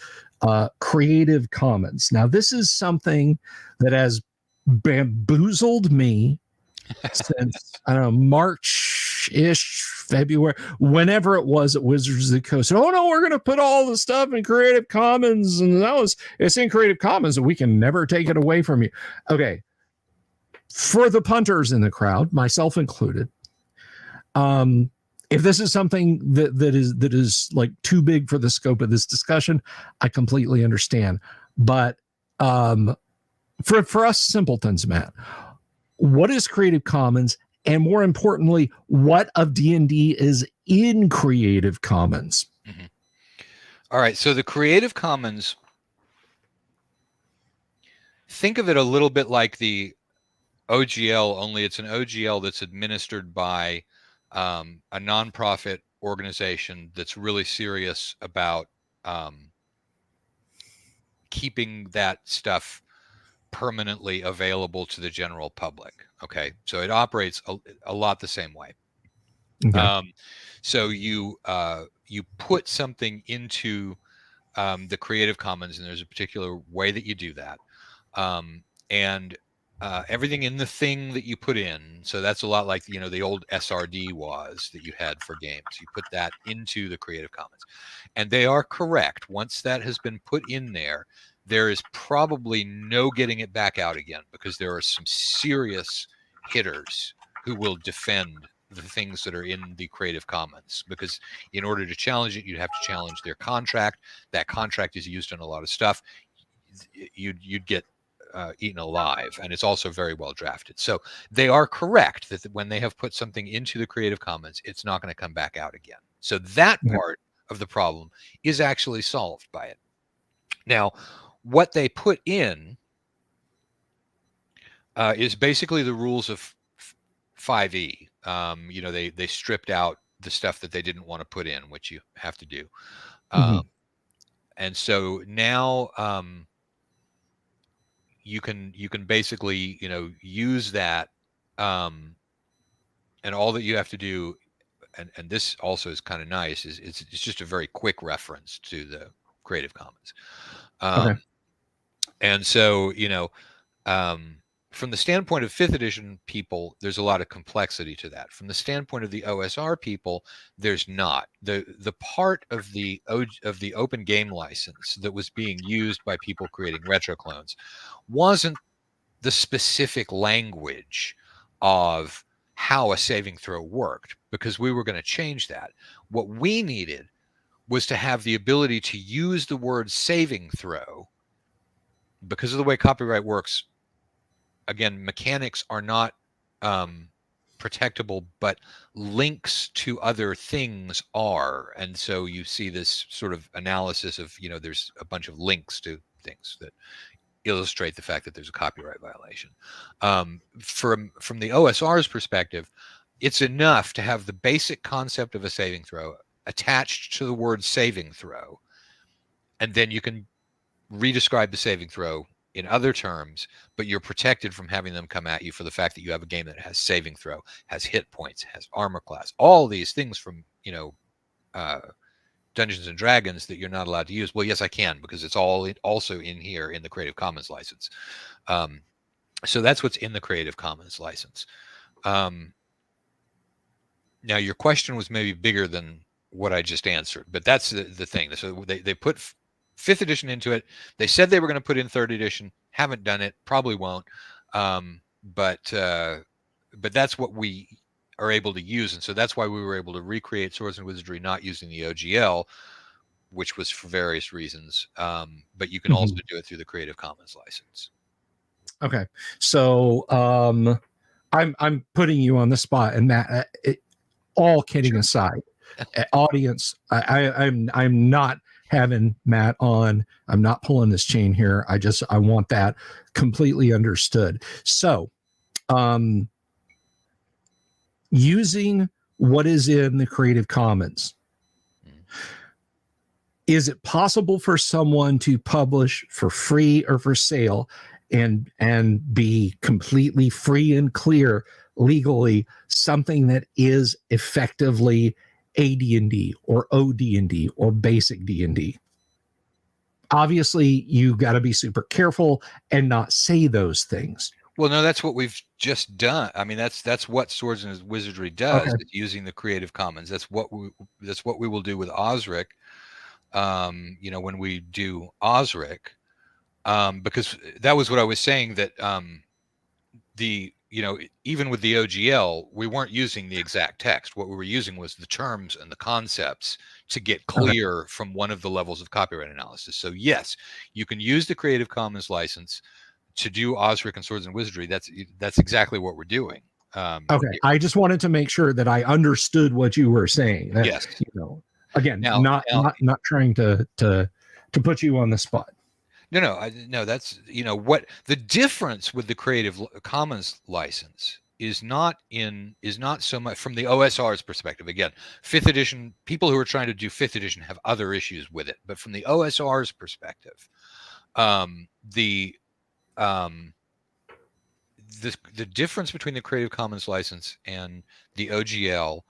Creative Commons. Now, this is something that has bamboozled me since, I don't know, March-ish, February, whenever it was at Wizards of the Coast. Oh no, we're going to put all the stuff in Creative Commons, and it's in Creative Commons, and we can never take it away from you. Okay, for the punters in the crowd, myself included, if this is something that is like too big for the scope of this discussion, I completely understand. But for us simpletons, Matt, what is Creative Commons? And more importantly, what of D&D is in Creative Commons? Mm-hmm. All right. So the Creative Commons, think of it a little bit like the OGL, only it's an OGL that's administered by a nonprofit organization that's really serious about keeping that stuff permanently available to the general public. Okay, so it operates a lot the same way. Okay. So you put something into the Creative Commons, and there's a particular way that you do that, and everything in the thing that you put in. So that's a lot like, you know, the old SRD was that you had for games. You put that into the Creative Commons, and they are correct. Once that has been put in there, there is probably no getting it back out again, because there are some serious hitters who will defend the things that are in the Creative Commons, because in order to challenge it, you'd have to challenge their contract. That contract is used in a lot of stuff. You'd get eaten alive, and it's also very well drafted. So they are correct that when they have put something into the Creative Commons, it's not going to come back out again. So that part of the problem is actually solved by it. Now, what they put in is basically the rules of 5e. You know, they stripped out the stuff that they didn't want to put in, which you have to do. And so now you can basically, you know, use that, and all that you have to do, and this also is kind of nice, is it's just a very quick reference to the Creative Commons. Okay. And so, you know, from the standpoint of 5th edition people, there's a lot of complexity to that. From the standpoint of the OSR people, there's not. The part of the open game license that was being used by people creating retro clones wasn't the specific language of how a saving throw worked, because we were going to change that. What we needed was to have the ability to use the word saving throw. Because of the way copyright works, again, mechanics are not protectable, but links to other things are. And so you see this sort of analysis of, you know, there's a bunch of links to things that illustrate the fact that there's a copyright violation. From the OSR's perspective, it's enough to have the basic concept of a saving throw attached to the word saving throw, and then you can redescribe the saving throw in other terms, but you're protected from having them come at you for the fact that you have a game that has saving throw, has hit points, has armor class, all these things from, you know, Dungeons and Dragons that you're not allowed to use. Well, yes, I can, because it's all also in here in the Creative Commons license. So that's what's in the Creative Commons license. Now, your question was maybe bigger than what I just answered, but that's the thing. So they put 5th edition into it. They said they were going to put in 3rd edition. Haven't done it. Probably won't. But that's what we are able to use, and so that's why we were able to recreate Swords and Wizardry not using the OGL, which was for various reasons. But you can also do it through the Creative Commons license. Okay, so I'm putting you on the spot, and that all kidding Sure. aside, audience, I'm not having Matt on. I'm not pulling this chain here. I want that completely understood. So, using what is in the Creative Commons, is it possible for someone to publish for free or for sale and be completely free and clear legally something that is effectively AD&D or OD&D or basic D&D? Obviously, you got to be super careful and not say those things. Well, no, that's what we've just done. I mean, that's what Swords and Wizardry does, Okay. using the Creative Commons. That's what we will do with Osric. When we do Osric, because that was what I was saying, that even with the OGL, we weren't using the exact text. What we were using was the terms and the concepts to get clear from one of the levels of copyright analysis. So yes, you can use the Creative Commons license to do Osric and Swords and Wizardry. That's exactly what we're doing. Okay. I just wanted to make sure that I understood what you were saying. That, yes. Again, Now, not trying to put you on the spot. No, that's, what the difference with the Creative Commons license is not so much from the OSR's perspective. Again, 5th edition, people who are trying to do 5th edition have other issues with it, but from the OSR's perspective, the difference between the Creative Commons license and the OGL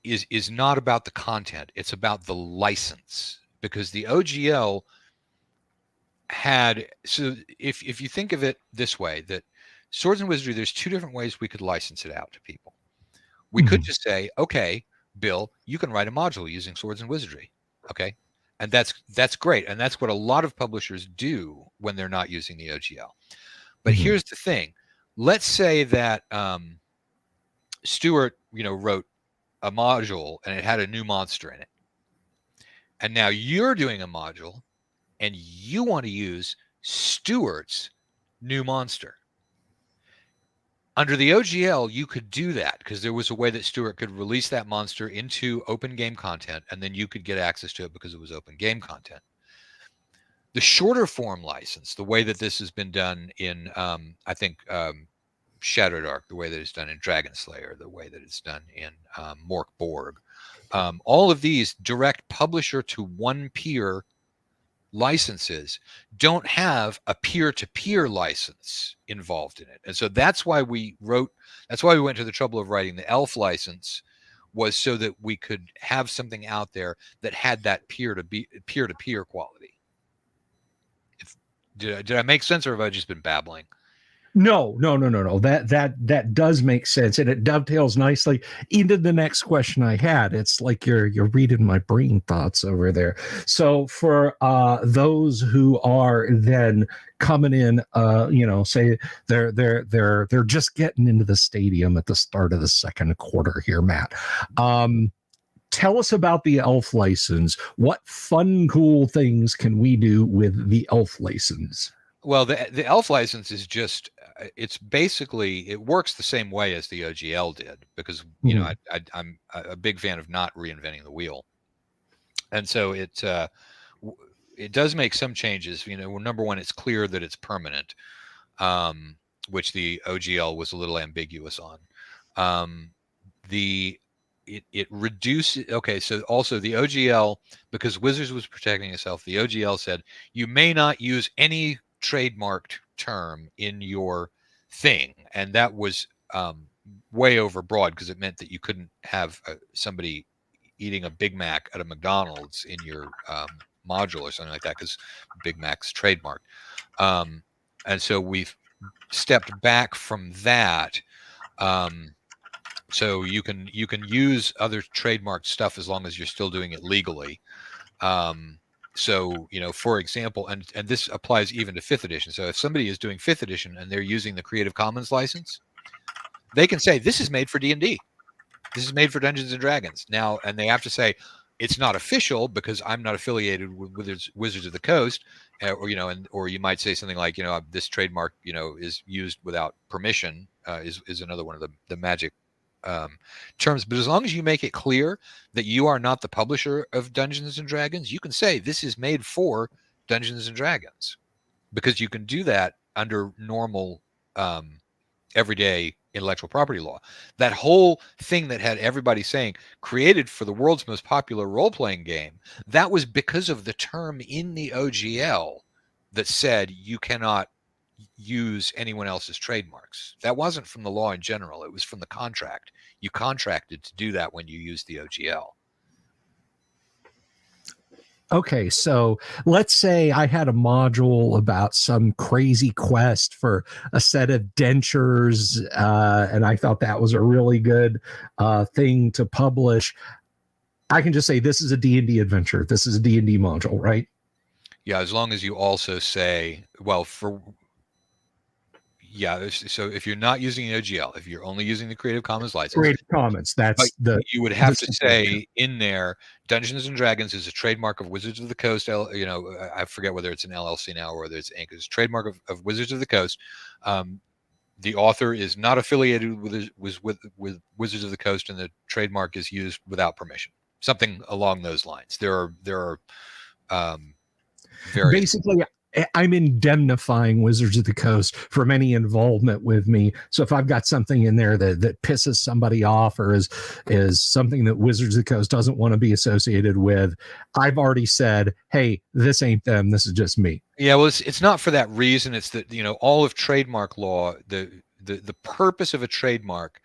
is not about the content, it's about the license, because the OGL so if you think of it this way, that Swords and Wizardry, there's 2 different ways we could license it out to people. We could just say, okay, Bill, you can write a module using Swords and Wizardry. Okay. And that's great. And that's what a lot of publishers do when they're not using the OGL. But here's the thing. Let's say that Stuart, wrote a module and it had a new monster in it. And now you're doing a module and you want to use Stuart's new monster. Under the OGL, you could do that because there was a way that Stuart could release that monster into open game content, and then you could get access to it because it was open game content. The shorter form license, the way that this has been done in, I think, Shadowdark, the way that it's done in Dragon Slayer, the way that it's done in Mork Borg, all of these direct publisher to one peer licenses don't have a peer-to-peer license involved in it. And so that's why we went to the trouble of writing the ELF license, was so that we could have something out there that had that peer-to-peer quality. Did I make sense, or have I just been babbling? No. That does make sense, and it dovetails nicely into the next question I had. It's like you're reading my brain thoughts over there. So for those who are then coming in, say they're just getting into the stadium at the start of the second quarter here, Matt. Tell us about the ELF license. What fun, cool things can we do with the ELF license? Well, the ELF license is just, it's basically, it works the same way as the OGL did, because, I'm a big fan of not reinventing the wheel. And so it does make some changes. Number one, it's clear that it's permanent, which the OGL was a little ambiguous on. It reduces, okay, so also the OGL, because Wizards was protecting itself, the OGL said, you may not use any trademarked term in your thing, and that was way overbroad, because it meant that you couldn't have somebody eating a Big Mac at a McDonald's in your module or something like that, because Big Mac's trademarked. And so we've stepped back from that. So you can use other trademarked stuff as long as you're still doing it legally. So, for example, and this applies even to 5th edition. So if somebody is doing 5th edition and they're using the Creative Commons license, they can say, this is made for D&D. This is made for Dungeons and Dragons. Now, and they have to say, it's not official because I'm not affiliated with Wizards of the Coast, or you might say something like, this trademark, is used without permission, is another one of the magic terms. But as long as you make it clear that you are not the publisher of Dungeons and Dragons, you can say this is made for Dungeons and Dragons, because you can do that under normal everyday intellectual property law. That whole thing that had everybody saying created for the world's most popular role-playing game, that was because of the term in the OGL that said you cannot use anyone else's trademarks. That wasn't from the law in general. It was from the contract. You contracted to do that when you used the OGL. Okay, so let's say I had a module about some crazy quest for a set of dentures, and I thought that was a really good thing to publish. I can just say this is a D&D adventure. This is a D&D module, right? Yeah, as long as you also say, well, so if you're not using the OGL, if you're only using the Creative Commons license, Creative Commons, that's you would have to say in there, Dungeons and Dragons is a trademark of Wizards of the Coast. I forget whether it's an LLC now or whether it's Inc. It's a trademark of Wizards of the Coast. The author is not affiliated with Wizards of the Coast, and the trademark is used without permission. Something along those lines. There are various. Basically, I'm indemnifying Wizards of the Coast from any involvement with me. So if I've got something in there that pisses somebody off or is something that Wizards of the Coast doesn't want to be associated with, I've already said, hey, this ain't them. This is just me. Yeah, well, it's not for that reason. It's that, all of trademark law, the purpose of a trademark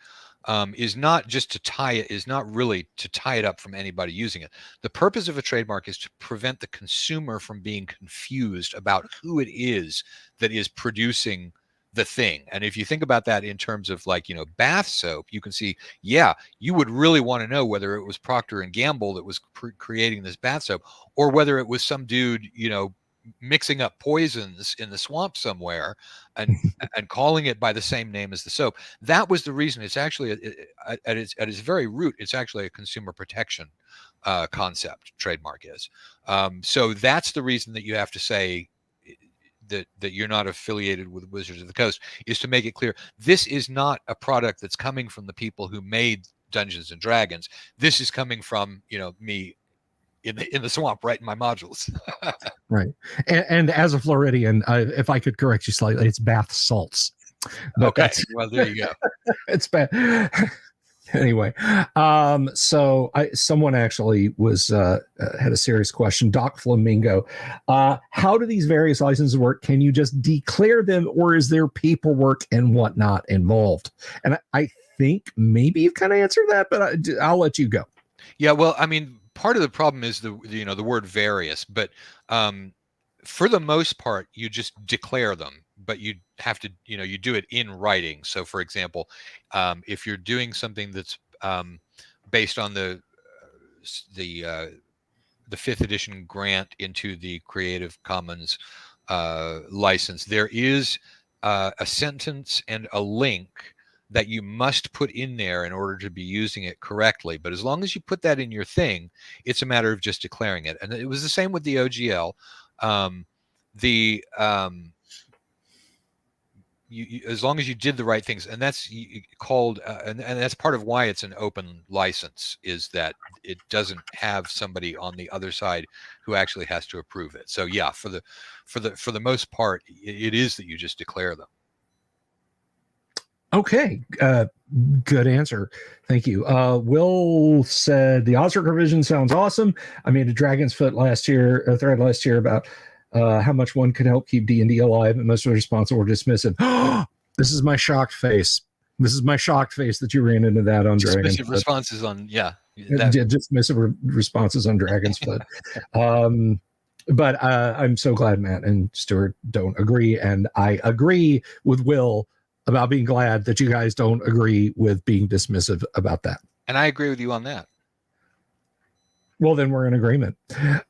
is not just to tie it, is not really to tie it up from anybody using it. The purpose of a trademark is to prevent the consumer from being confused about who it is that is producing the thing. And if you think about that in terms of bath soap, you can see, yeah, you would really want to know whether it was Procter and Gamble that was creating this bath soap, or whether it was some dude, mixing up poisons in the swamp somewhere and calling it by the same name as the soap. That was the reason. It's actually at its very root, it's actually a consumer protection concept. Trademark is. So that's the reason that you have to say that you're not affiliated with Wizards of the Coast, is to make it clear this is not a product that's coming from the people who made Dungeons and Dragons. This is coming from me in the swamp, right in my modules. Right. And as a Floridian, if I could correct you slightly, it's bath salts. But okay, well, there you go. It's bad. Anyway, so someone actually had a serious question. Doc Flamingo, how do these various licenses work? Can you just declare them, or is there paperwork and whatnot involved? And I think maybe you've kind of answered that, but I'll let you go. Yeah, well, I mean, part of the problem is the word various, but for the most part, you just declare them, but you have to, you do it in writing. So, for example, if you're doing something that's based on the 5th edition grant into the Creative Commons license, there is a sentence and a link that you must put in there in order to be using it correctly. But as long as you put that in your thing, it's a matter of just declaring it. And it was the same with the OGL. As long as you did the right things, and that's called, and that's part of why it's an open license, is that it doesn't have somebody on the other side who actually has to approve it. So yeah, for the most part, it is that you just declare them. Okay, good answer. Thank you. Will said the OSR revision sounds awesome. I made a Dragon's Foot thread last year about how much one could help keep D&D alive, and most of the responses were dismissive. This is my shocked face. This is my shocked face that you ran into that on Dragon's Foot. Responses on dismissive responses on Dragon's Foot. But I'm so glad Matt and Stuart don't agree, and I agree with Will about being glad that you guys don't agree with being dismissive about that. And I agree with you on that. Well, then we're in agreement.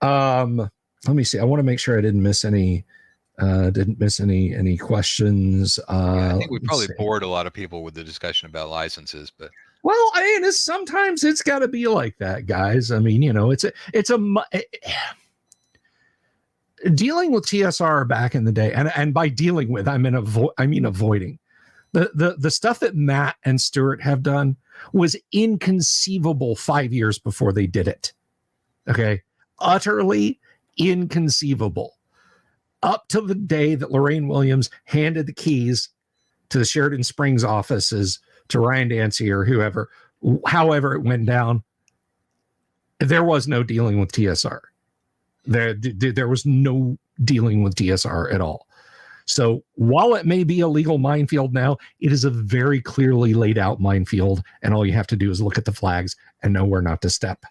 Let me see. I want to make sure I didn't miss any questions. I think we probably bored a lot of people with the discussion about licenses, but well, I mean, sometimes it's got to be like that, guys. I mean, dealing with TSR back in the day, and by dealing with, I mean avoiding. The stuff that Matt and Stuart have done was inconceivable 5 years before they did it. Okay. Utterly inconceivable. Up to the day that Lorraine Williams handed the keys to the Sheridan Springs offices to Ryan Dancy or whoever, however it went down, there was no dealing with TSR. There was no dealing with TSR at all. So while it may be a legal minefield now, it is a very clearly laid out minefield, and all you have to do is look at the flags and know where not to step.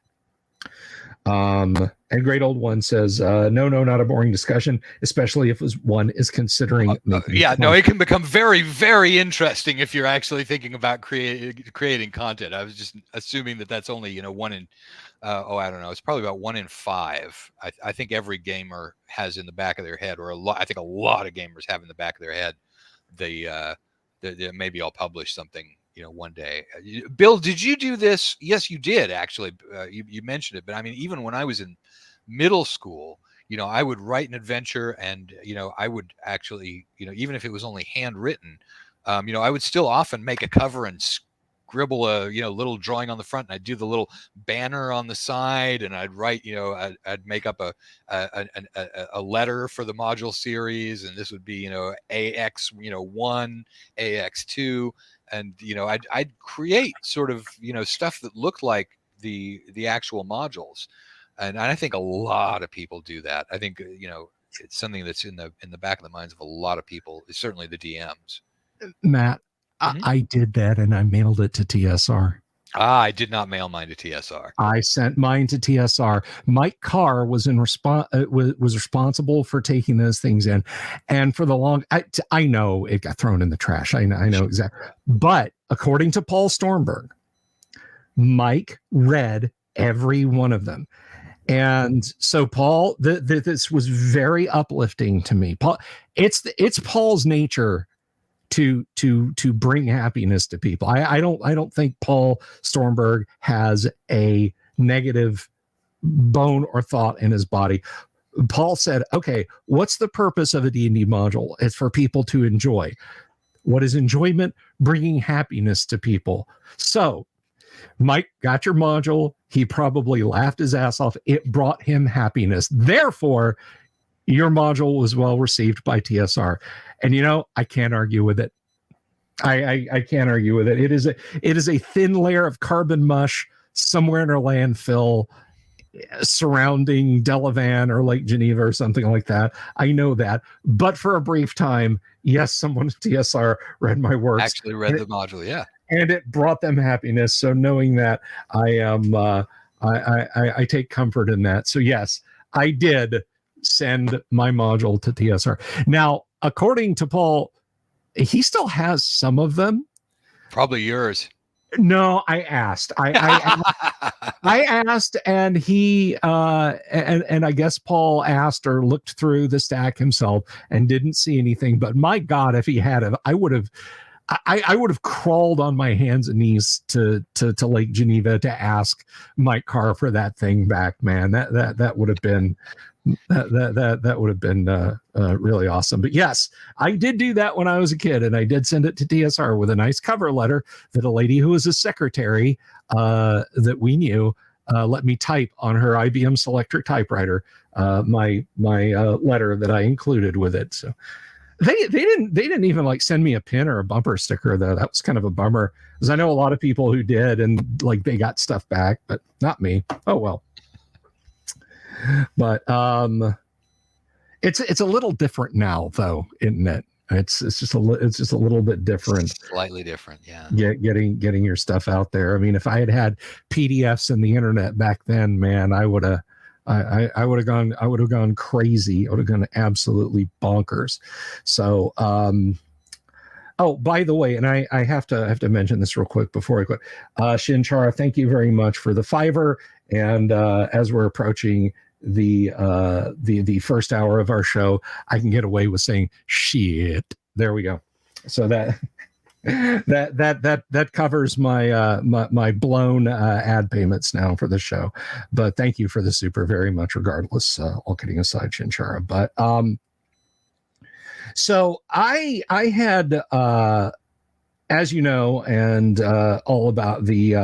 And Great Old One says, no, not a boring discussion, especially if one is considering it can become very, very interesting if you're actually thinking about creating content. I was just assuming that that's only, one in I don't know, it's probably about 1 in 5. I think every gamer has in the back of their head, or I think a lot of gamers have in the back of their head, maybe I'll publish something one day. Bill, did you do this? Yes, you did, actually. You mentioned it, but I mean, even when I was in middle school, I would write an adventure, and I would actually, even if it was only handwritten, I would still often make a cover and scribble a little drawing on the front, and I'd do the little banner on the side, and I'd write, I'd make up a letter for the module series, and this would be AX 1, AX 2. And I'd create sort of stuff that looked like the actual modules, and I think a lot of people do that. I think it's something that's in the back of the minds of a lot of people. Certainly the DMs. Matt, I did that, and I mailed it to TSR. I did not mail mine to TSR. I sent mine to TSR. Mike Carr was was responsible for taking those things in, and for the long, I know it got thrown in the trash. I know exactly. But according to Paul Stormberg, Mike read every one of them, and so Paul, this was very uplifting to me. Paul, it's Paul's nature to bring happiness to people. I don't think Paul Stormberg has a negative bone or thought in his body. Paul said, okay, what's the purpose of a D&D module? It's for people to enjoy. What is enjoyment? Bringing happiness to people. So Mike got your module. He probably laughed his ass off. It brought him happiness. Therefore, your module was well received by TSR. And I can't argue with it. I can't argue with it. It is a thin layer of carbon mush somewhere in our landfill surrounding Delavan or Lake Geneva or something like that. I know that. But for a brief time, yes, someone at TSR read my works. Actually read the module, yeah. And it brought them happiness. So knowing that, I take comfort in that. So yes, I did send my module to TSR. Now, according to Paul, he still has some of them. Probably yours. No, I asked. I asked, and he and I guess Paul asked or looked through the stack himself and didn't see anything. But my God, if he had it, I would have crawled on my hands and knees to Lake Geneva to ask Mike Carr for that thing back, man. That would have been that would have been really awesome. But yes, I did do that when I was a kid, and I did send it to TSR with a nice cover letter that a lady who was a secretary that we knew let me type on her IBM Selectric typewriter. My letter that I included with it. So they didn't even like send me a pin or a bumper sticker, though. That was kind of a bummer, because I know a lot of people who did, and like they got stuff back, but not me. Oh well. But it's a little different now, though, isn't it? It's just a little bit different. Slightly different, yeah. Getting your stuff out there. I mean, if I had PDFs and the internet back then, man, I would have gone crazy. I would have gone absolutely bonkers. So oh, by the way, and I have to mention this real quick before I quit. Shinchara, thank you very much for the $5. And as we're approaching the first hour of our show, I can get away with saying shit. There we go. So that covers my blown ad payments now for the show. But thank you for the super very much, regardless. All kidding aside, Shinchara. But so I had as you know, and all about the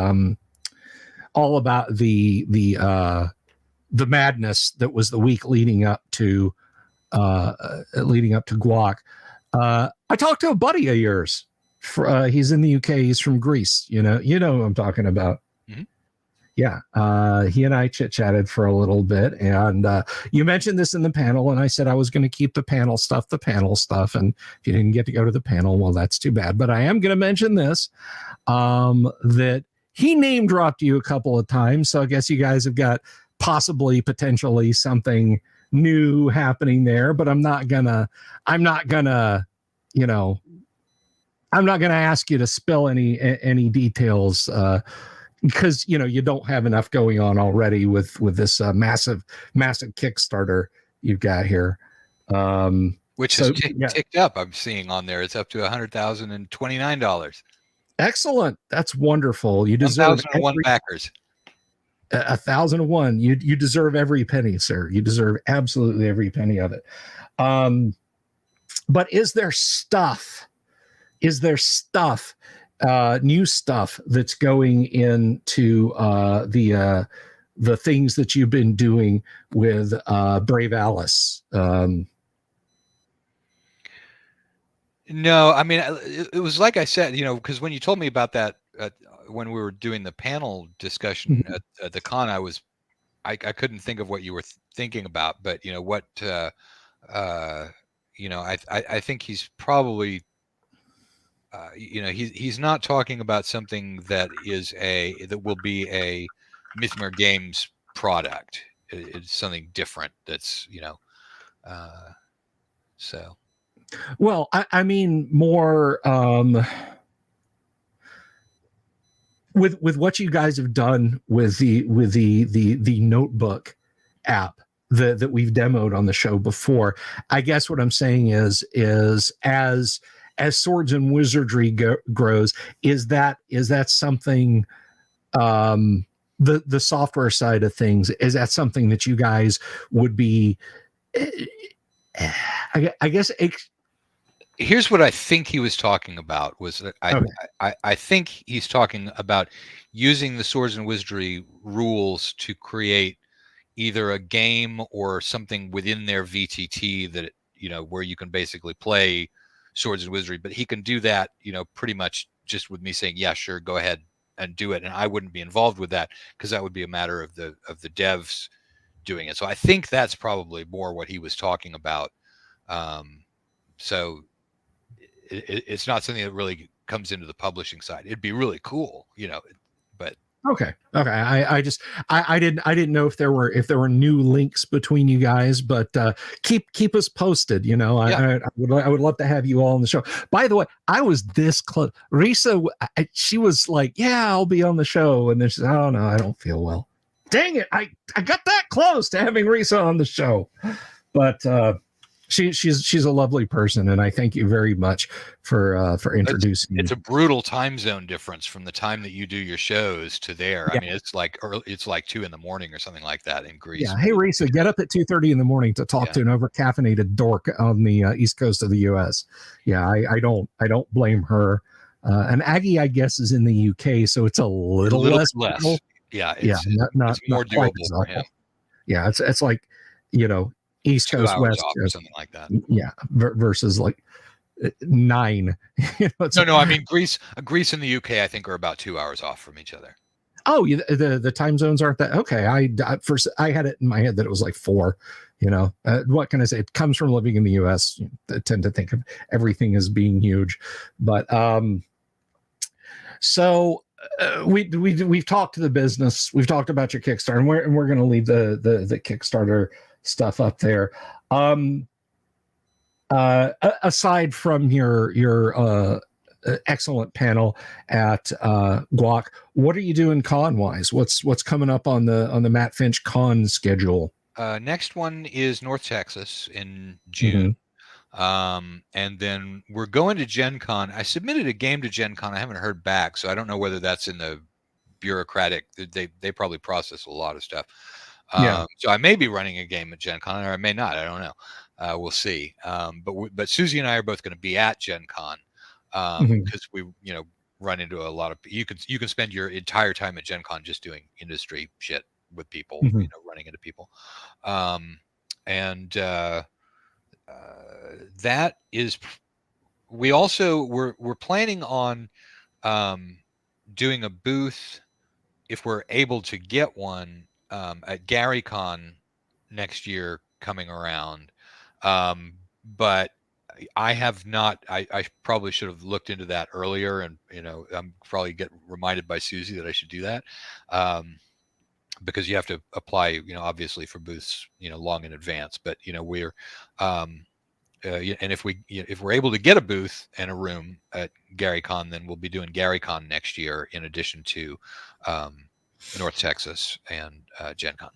madness that was the week leading up to Guac. I talked to a buddy of yours. He's in the UK. He's from Greece. You know who I'm talking about. Mm-hmm. Yeah, he and I chit-chatted for a little bit, and you mentioned this in the panel, and I said I was going to keep the panel stuff, and if you didn't get to go to the panel, well, that's too bad. But I am going to mention this, that he name-dropped you a couple of times, so I guess you guys have got potentially something new happening there, but I'm not gonna ask you to spill any details, because you don't have enough going on already with this massive Kickstarter you've got here, which is ticked up. I'm seeing on there it's up to $100,029. Excellent. That's wonderful. You deserve 1,001 backers. 1,001. You deserve every penny, sir. You deserve absolutely every penny of it. But is there stuff? New stuff that's going into the things that you've been doing with Brave Alice? No, I mean, it was like I said, because when you told me about that, when we were doing the panel discussion at the con, I couldn't think of what you were thinking about, but I think he's probably, he's not talking about something that will be a Mythmere Games product. It's something different. That's so. Well, I mean more with what you guys have done with the notebook app that we've demoed on the show before. I guess what I'm saying is as Swords and Wizardry grows, is that something, the software side of things, is that something that you guys would be, I guess here's what I think he was talking about was that I think he's talking about using the Swords and Wizardry rules to create either a game or something within their VTT that, where you can basically play Swords and Wizardry, but he can do that, pretty much just with me saying, yeah, sure, go ahead and do it. And I wouldn't be involved with that because that would be a matter of the devs doing it. So I think that's probably more what he was talking about. So it's not something that really comes into the publishing side. It'd be really cool, but okay. I didn't know if there were new links between you guys, but keep us posted. I would love to have you all on the show. By the way, I was this close. Risa, she was like, "Yeah, I'll be on the show," and then she said, "Oh no, I don't feel well." Dang it! I got that close to having Risa on the show, but. She's a lovely person, and I thank you very much for introducing me. It's a brutal time zone difference from the time that you do your shows to there. Yeah. I mean, it's like 2 a.m. or something like that in Greece. Yeah. Hey, Risa, get up at 2:30 in the morning to talk to an overcaffeinated dork on the East Coast of the U.S. Yeah, I don't blame her. And Aggie, I guess, is in the UK, so it's a little less. Yeah. Not more doable for him. Yeah, it's like East Coast, West Coast, something like that. Yeah, versus like 9. No. I mean, Greece and the UK, I think, are about 2 hours off from each other. Oh, the time zones aren't that okay? I had it in my head that it was like 4. What can I say? It comes from living in the U.S. I tend to think of everything as being huge, but so. We've talked to the business. We've talked about your Kickstarter, and we're going to leave the Kickstarter stuff up there. Aside from your excellent panel at Guac, what are you doing con wise? What's coming up on the Matt Finch con schedule? Next one is North Texas in June. And then we're going to Gen Con. I submitted a game to Gen Con. I haven't heard back, so I don't know whether that's in the bureaucratic. They probably process a lot of stuff. So I may be running a game at Gen Con, or I may not. I don't know. We'll see. But Susie and I are both going to be at Gen Con. because we, run into a lot of, you can spend your entire time at Gen Con just doing industry shit with people, running into people. And that is, we're planning on doing a booth, if we're able to get one, at GaryCon next year coming around. But I have not, I probably should have looked into that earlier, and I'm probably get reminded by Susie that I should do that, because you have to apply, obviously for booths, long in advance. But we're and if we're able to get a booth and a room at GaryCon, then we'll be doing GaryCon next year in addition to North Texas and Gen Con.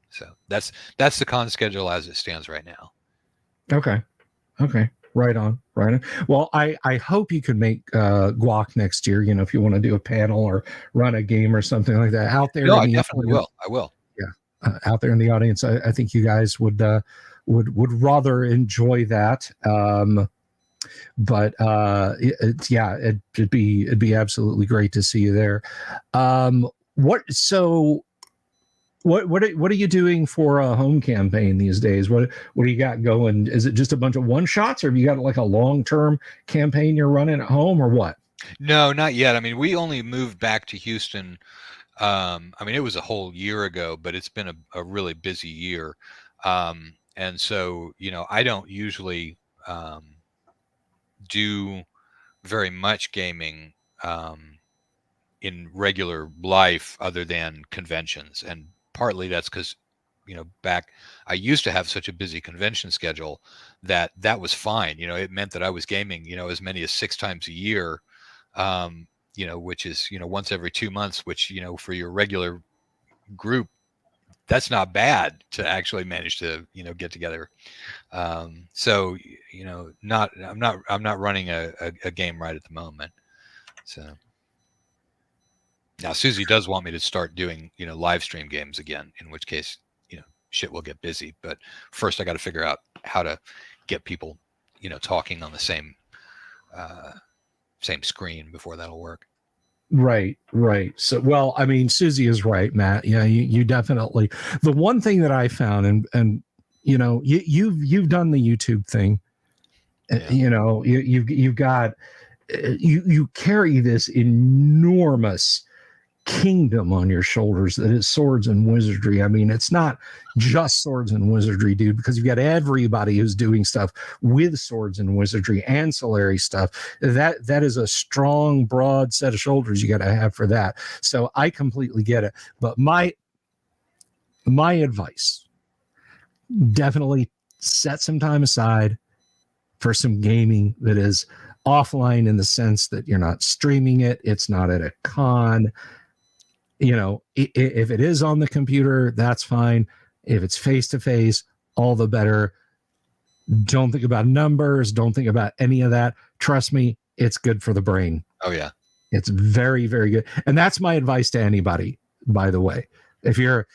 So that's the con schedule as it stands right now. Okay. Right on. Well, I hope you could make Guac next year, if you want to do a panel or run a game or something like that out there. No, I definitely will. I will. Yeah. Out there in the audience, I think you guys would rather enjoy that. But it'd be absolutely great to see you there. What are you doing for a home campaign these days? What do you got going? Is it just a bunch of one shots, or have you got like a long-term campaign you're running at home, or what? No, not yet. I mean, we only moved back to Houston. It was a whole year ago, but it's been a really busy year. And so, I don't usually do very much gaming in regular life other than conventions. And partly that's because, back, I used to have such a busy convention schedule that was fine. It meant that I was gaming, as many as 6 times a year, which is, once every 2 months, which, for your regular group, that's not bad to actually manage to, get together. So, I'm not running a game right at the moment. So now Susie does want me to start doing, live stream games again, in which case, shit will get busy. But first I got to figure out how to get people, talking on the same screen before that'll work. Right. So, well, I mean, Susie is right, Matt. Yeah, you definitely. The one thing that I found, and you've done the YouTube thing. Yeah. You've got you carry this enormous kingdom on your shoulders that is swords and wizardry. I mean, it's not just swords and wizardry, dude, because you've got everybody who's doing stuff with swords and wizardry, ancillary stuff. That is a strong, broad set of shoulders you got to have for that. So I completely get it. But my advice, definitely set some time aside for some gaming that is offline, in the sense that you're not streaming it. It's not at a con. If it is on the computer, that's fine. If it's face to face, all the better. Don't think about numbers. Don't think about any of that. Trust me, it's good for the brain. Oh yeah. It's very, very good. And that's my advice to anybody, by the way. If you're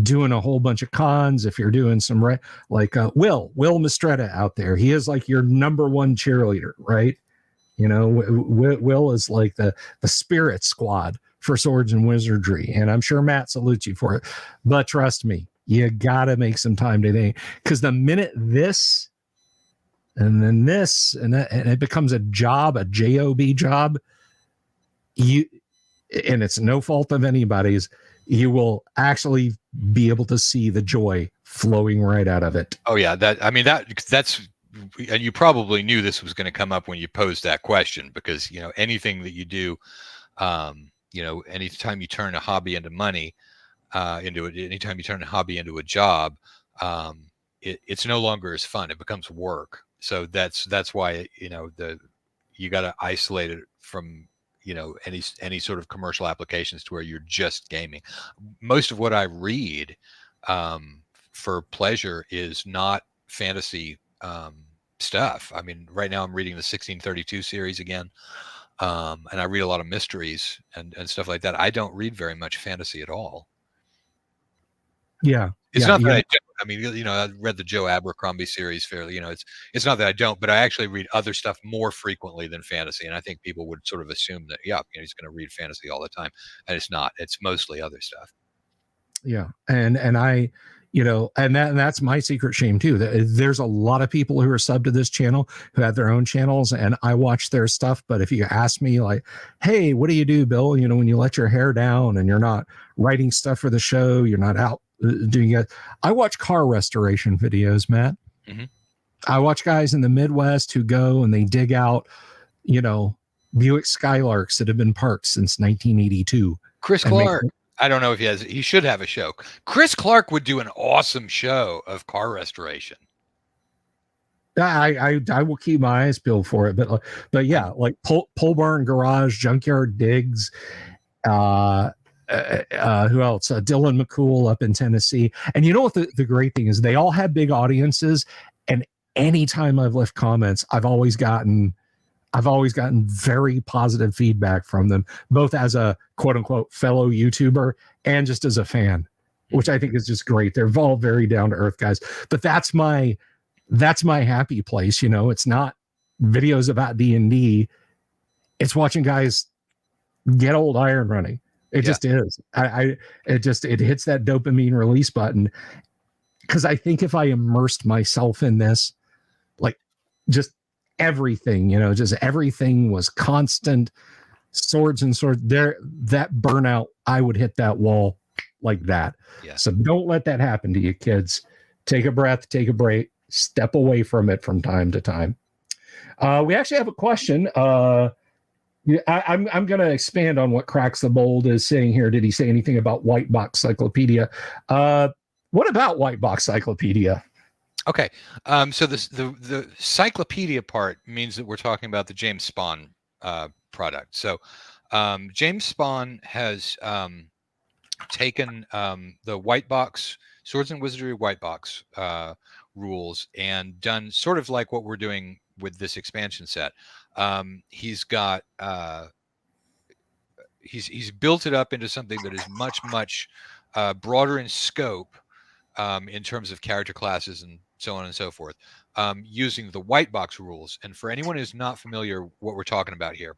doing a whole bunch of cons, if you're doing some Will Mistretta out there, he is like your number one cheerleader, right? Will is like the spirit squad for swords and wizardry, and I'm sure Matt salutes you for it. But trust me, you gotta make some time today, because the minute this and then this and that, and it becomes a job, a job job, and it's no fault of anybody's, you will actually be able to see the joy flowing right out of it. Oh yeah, that's. And you probably knew this was going to come up when you posed that question, because anything that you do, anytime you turn a hobby into money, anytime you turn a hobby into a job, it's no longer as fun. It becomes work. So that's why you got to isolate it from any sort of commercial applications to where you're just gaming. Most of what I read for pleasure is not fantasy stuff. I mean, right now I'm reading the 1632 series again, and I read a lot of mysteries and stuff like that. I don't read very much fantasy at all. Yeah. It's Yeah. not that Yeah. I don't. I mean, you know, I read the Joe Abercrombie series fairly. You know, it's not that I don't, but I actually read other stuff more frequently than fantasy. And I think people would sort of assume that, yeah, you know, he's going to read fantasy all the time, and it's not. It's mostly other stuff. Yeah. And I, you know, and that's my secret shame too. There's a lot of people who are sub to this channel who have their own channels, and I watch their stuff. But if you ask me, like, hey, what do you do, Bill? You know, when you let your hair down and you're not writing stuff for the show, you're not out doing it. I watch car restoration videos, Matt. Mm-hmm. I watch guys in the Midwest who go and they dig out, you know, Buick Skylarks that have been parked since 1982. Chris Clark. I don't know if he has. He should have a show. Chris Clark would do an awesome show of car restoration. I will keep my eyes peeled for it, but yeah, like pole barn garage, junkyard digs. Who else? Dylan McCool up in Tennessee. And you know what the great thing is? They all have big audiences, and anytime I've left comments, I've always gotten very positive feedback from them, both as a quote unquote fellow YouTuber and just as a fan, which I think is just great. They're all very down to earth guys. But that's my happy place. You know, it's not videos about D&D. It's watching guys get old iron running. It just is. It hits that dopamine release button. Because I think if I immersed myself in this, like just everything, you know, just everything was constant swords there, that burnout, I would hit that wall like that. Yeah. So don't let that happen to you, kids. Take a breath, take a break, step away from it from time to time. We actually have a question. I'm going to expand on what Cracks the Bold is saying here. Did he say anything about White Box Cyclopedia? What about White Box Cyclopedia? Okay, so the cyclopedia part means that we're talking about the James Spahn product. So James Spahn has taken the White Box Swords and Wizardry White Box rules and done sort of like what we're doing with this expansion set. He's got he's built it up into something that is much broader in scope in terms of character classes and so on and so forth, using the White Box rules. And for anyone who's not familiar what we're talking about here,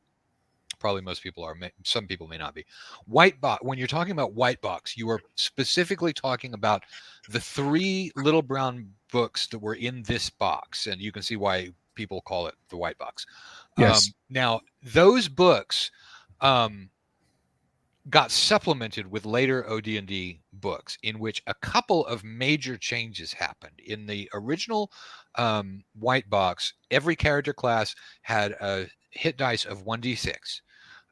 probably most people are, some people may not be. White Box, when you're talking about White Box, you are specifically talking about the 3 little brown books that were in this box, and you can see why people call it the White Box. Yes. Now, those books got supplemented with later OD&D books in which a couple of major changes happened. In the original White Box, every character class had a hit dice of 1d6.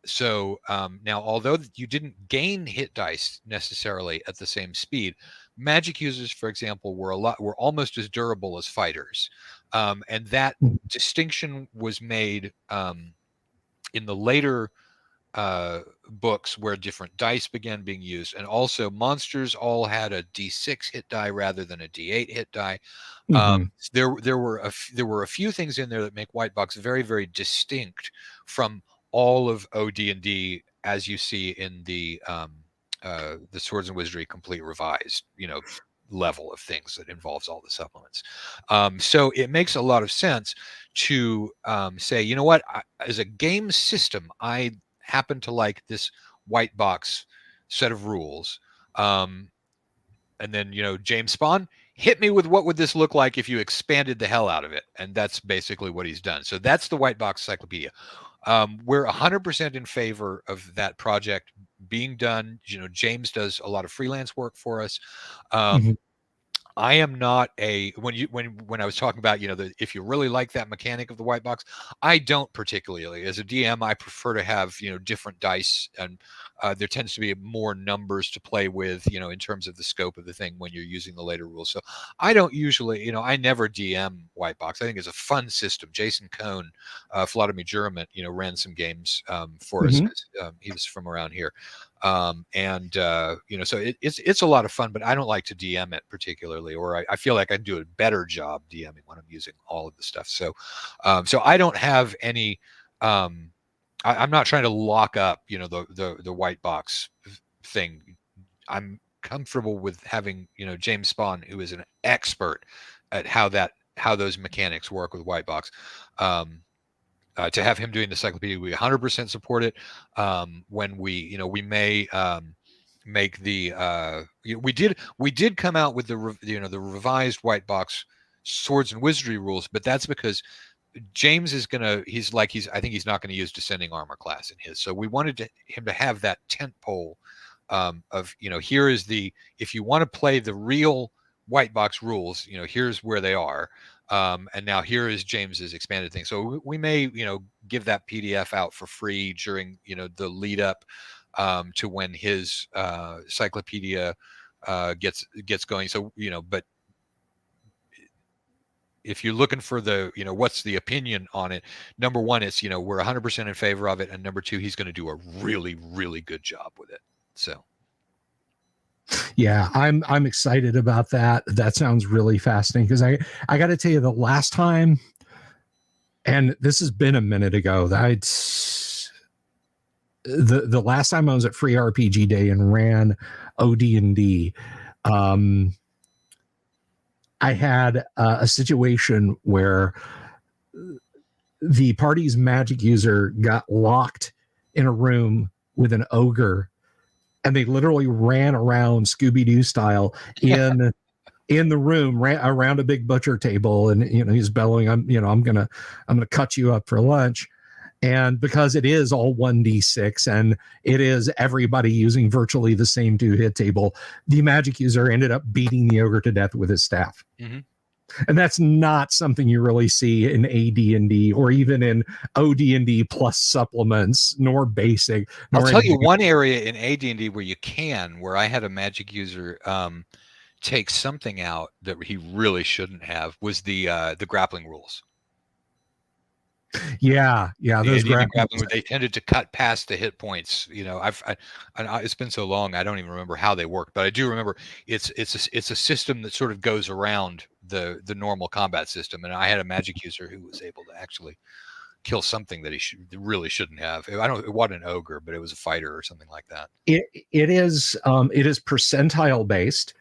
So now, although you didn't gain hit dice necessarily at the same speed, magic users, for example, were almost as durable as fighters, and that distinction was made in the later books where different dice began being used, and also monsters all had a D6 hit die rather than a D8 hit die. There were a few things in there that make White Box very, very distinct from all of OD&D as you see in the Swords and Wizardry Complete Revised, you know, level of things that involves all the supplements. So it makes a lot of sense to say, you know what, as a game system, I happen to like this White Box set of rules. And then, you know, James Spahn, hit me with what would this look like if you expanded the hell out of it. And that's basically what he's done. So that's the White Box Cyclopedia. We're 100% in favor of that project being done. You know, James does a lot of freelance work for us. I am not when I was talking about, you know, if you really like that mechanic of the White Box, I don't particularly. As a DM, I prefer to have, you know, different dice, and there tends to be more numbers to play with, you know, in terms of the scope of the thing when you're using the later rules. So I don't usually, you know, I never DM White Box. I think it's a fun system. Jason Cohn, Vladimir Jurament, you know, ran some games for us. He was from around here. You know, so it's a lot of fun, but I don't like to DM it particularly, or I feel like I do a better job DMing when I'm using all of the stuff. So, so I don't have any, I'm not trying to lock up, you know, the White Box thing. I'm comfortable with having, you know, James Spahn, who is an expert at how those mechanics work with white box. To have him doing the encyclopedia, we 100% support it. When we, you know, we may make the we did come out with the revised white box swords and wizardry rules, but that's because James is I think he's not going to use descending armor class in his. So we wanted him to have that tent pole of, you know, here is if you want to play the real white box rules, you know, here's where they are. And now here is James's expanded thing. So we may, you know, give that PDF out for free during, you know, the lead up to when his encyclopedia gets going. So, you know, but if you're looking for the, you know, what's the opinion on it, number one, it's, you know, we're 100% in favor of it. And number two, he's going to do a really, really good job with it. So. Yeah, I'm excited about that. That sounds really fascinating, because I got to tell you, the last time, and this has been a minute ago, that the last time I was at Free RPG Day and ran OD&D, I had a situation where the party's magic user got locked in a room with an ogre, and they literally ran around Scooby-Doo style in the room, ran around a big butcher table, and, you know, he's bellowing, I'm gonna cut you up for lunch. And because it is all 1d6 and it is everybody using virtually the same 2-hit table, the magic user ended up beating the ogre to death with his staff. Mm-hmm. And that's not something you really see in AD&D or even in OD&D plus supplements, nor basic. I'll tell you one area in AD&D where I had a magic user take something out that he really shouldn't have, was the grappling rules. Yeah, those grappling, they tended to cut past the hit points. You know, it's been so long, I don't even remember how they work, but I do remember it's a system that sort of goes around the normal combat system. And I had a magic user who was able to actually kill something that he really shouldn't have. It wasn't an ogre, but it was a fighter or something like that. It is percentile based.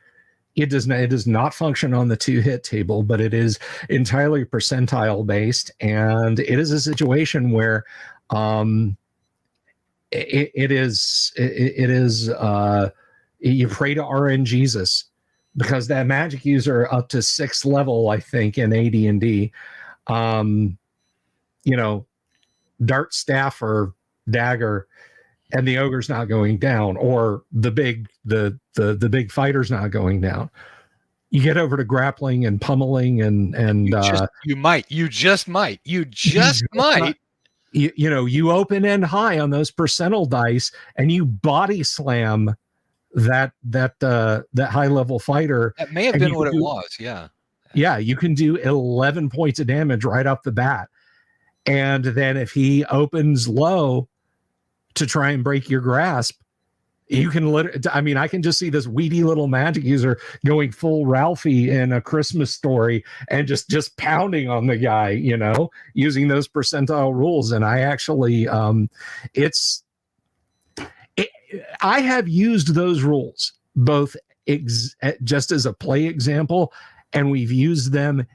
It does not function on the 2-hit table, but it is entirely percentile based, and it is a situation where it is you pray to RN Jesus, because that magic user up to 6th level, I think, in AD&D, you know, dart, staff, or dagger, and the ogre's not going down, or the big fighter's not going down. You get over to grappling and pummeling, and you just might. You know, you open end high on those percentile dice, and you body slam that high level fighter. That may have been what it was. Yeah, you can do 11 points of damage right off the bat, and then if he opens low to try and break your grasp, you can I can just see this weedy little magic user going full Ralphie in A Christmas Story and just pounding on the guy, you know, using those percentile rules. And I actually I have used those rules both just as a play example, and we've used them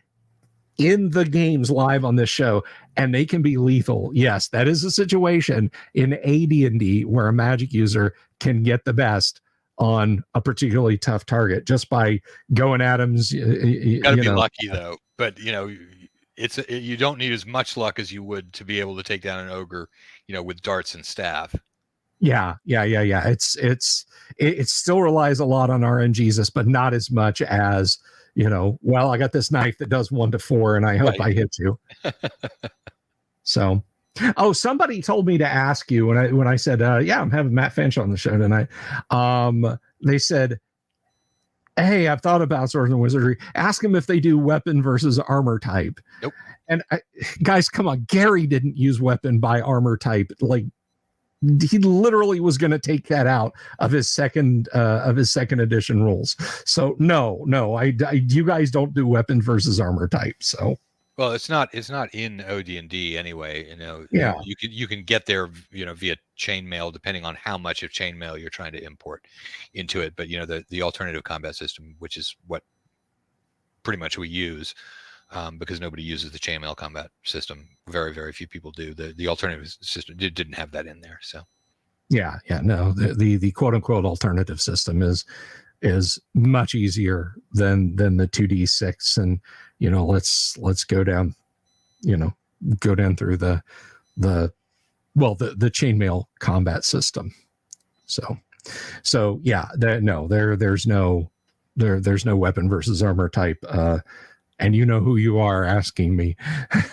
in the games live on this show, and they can be lethal. Yes, that is a situation in AD&D where a magic user can get the best on a particularly tough target just by going at him. You gotta be lucky though, but you know, you don't need as much luck as you would to be able to take down an ogre, you know, with darts and staff. Yeah. It still relies a lot on RN Jesus, but not as much as, you know, well, I got this knife that does 1 to 4, and I hope I hit you. So, somebody told me to ask you when I said, yeah, I'm having Matt Finch on the show tonight. They said, hey, I've thought about Swords and Wizardry. Ask them if they do weapon versus armor type. Nope. And guys, come on, Gary didn't use weapon by armor type. Like, he literally was going to take that out of his second edition rules. So no, you guys don't do weapon versus armor type. So Well, it's not in OD&D anyway. Yeah. You can get there, via chainmail, depending on how much of chainmail you're trying to import into it. But the alternative combat system, which is what pretty much we use, because nobody uses the chainmail combat system. Very, very few people do. The alternative system didn't have that in there. So Yeah. No, the quote unquote alternative system is much easier than the 2d6, and let's go down through the chainmail combat system. So yeah, there's no weapon versus armor type, and you know who you are asking me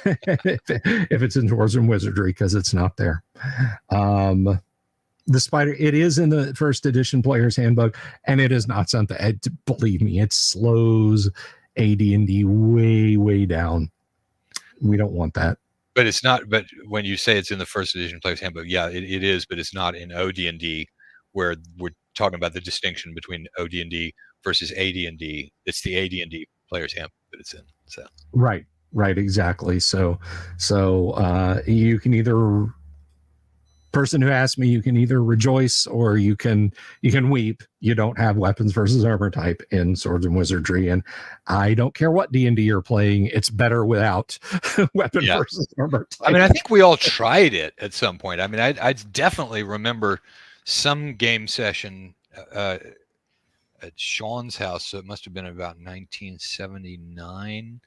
if it's in Swords and Wizardry, because it's not there. The spider, it is in the first edition player's handbook, and it is not something, believe me, it slows AD&D way down. We don't want that. But it's not. But when you say it's in the first edition player's handbook, yeah, it is. But it's not in OD&D, where we're talking about the distinction between OD&D versus AD&D. It's the AD&D player's handbook that it's in. So right, exactly. So you can either, person who asked me, you can either rejoice or you can weep. You don't have weapons versus armor type in Swords and Wizardry, and I don't care what D&D you're playing, it's better without weapon versus armor type. I mean, I think we all tried it at some point. I mean, I definitely remember some game session at Sean's house, so it must have been about 1979.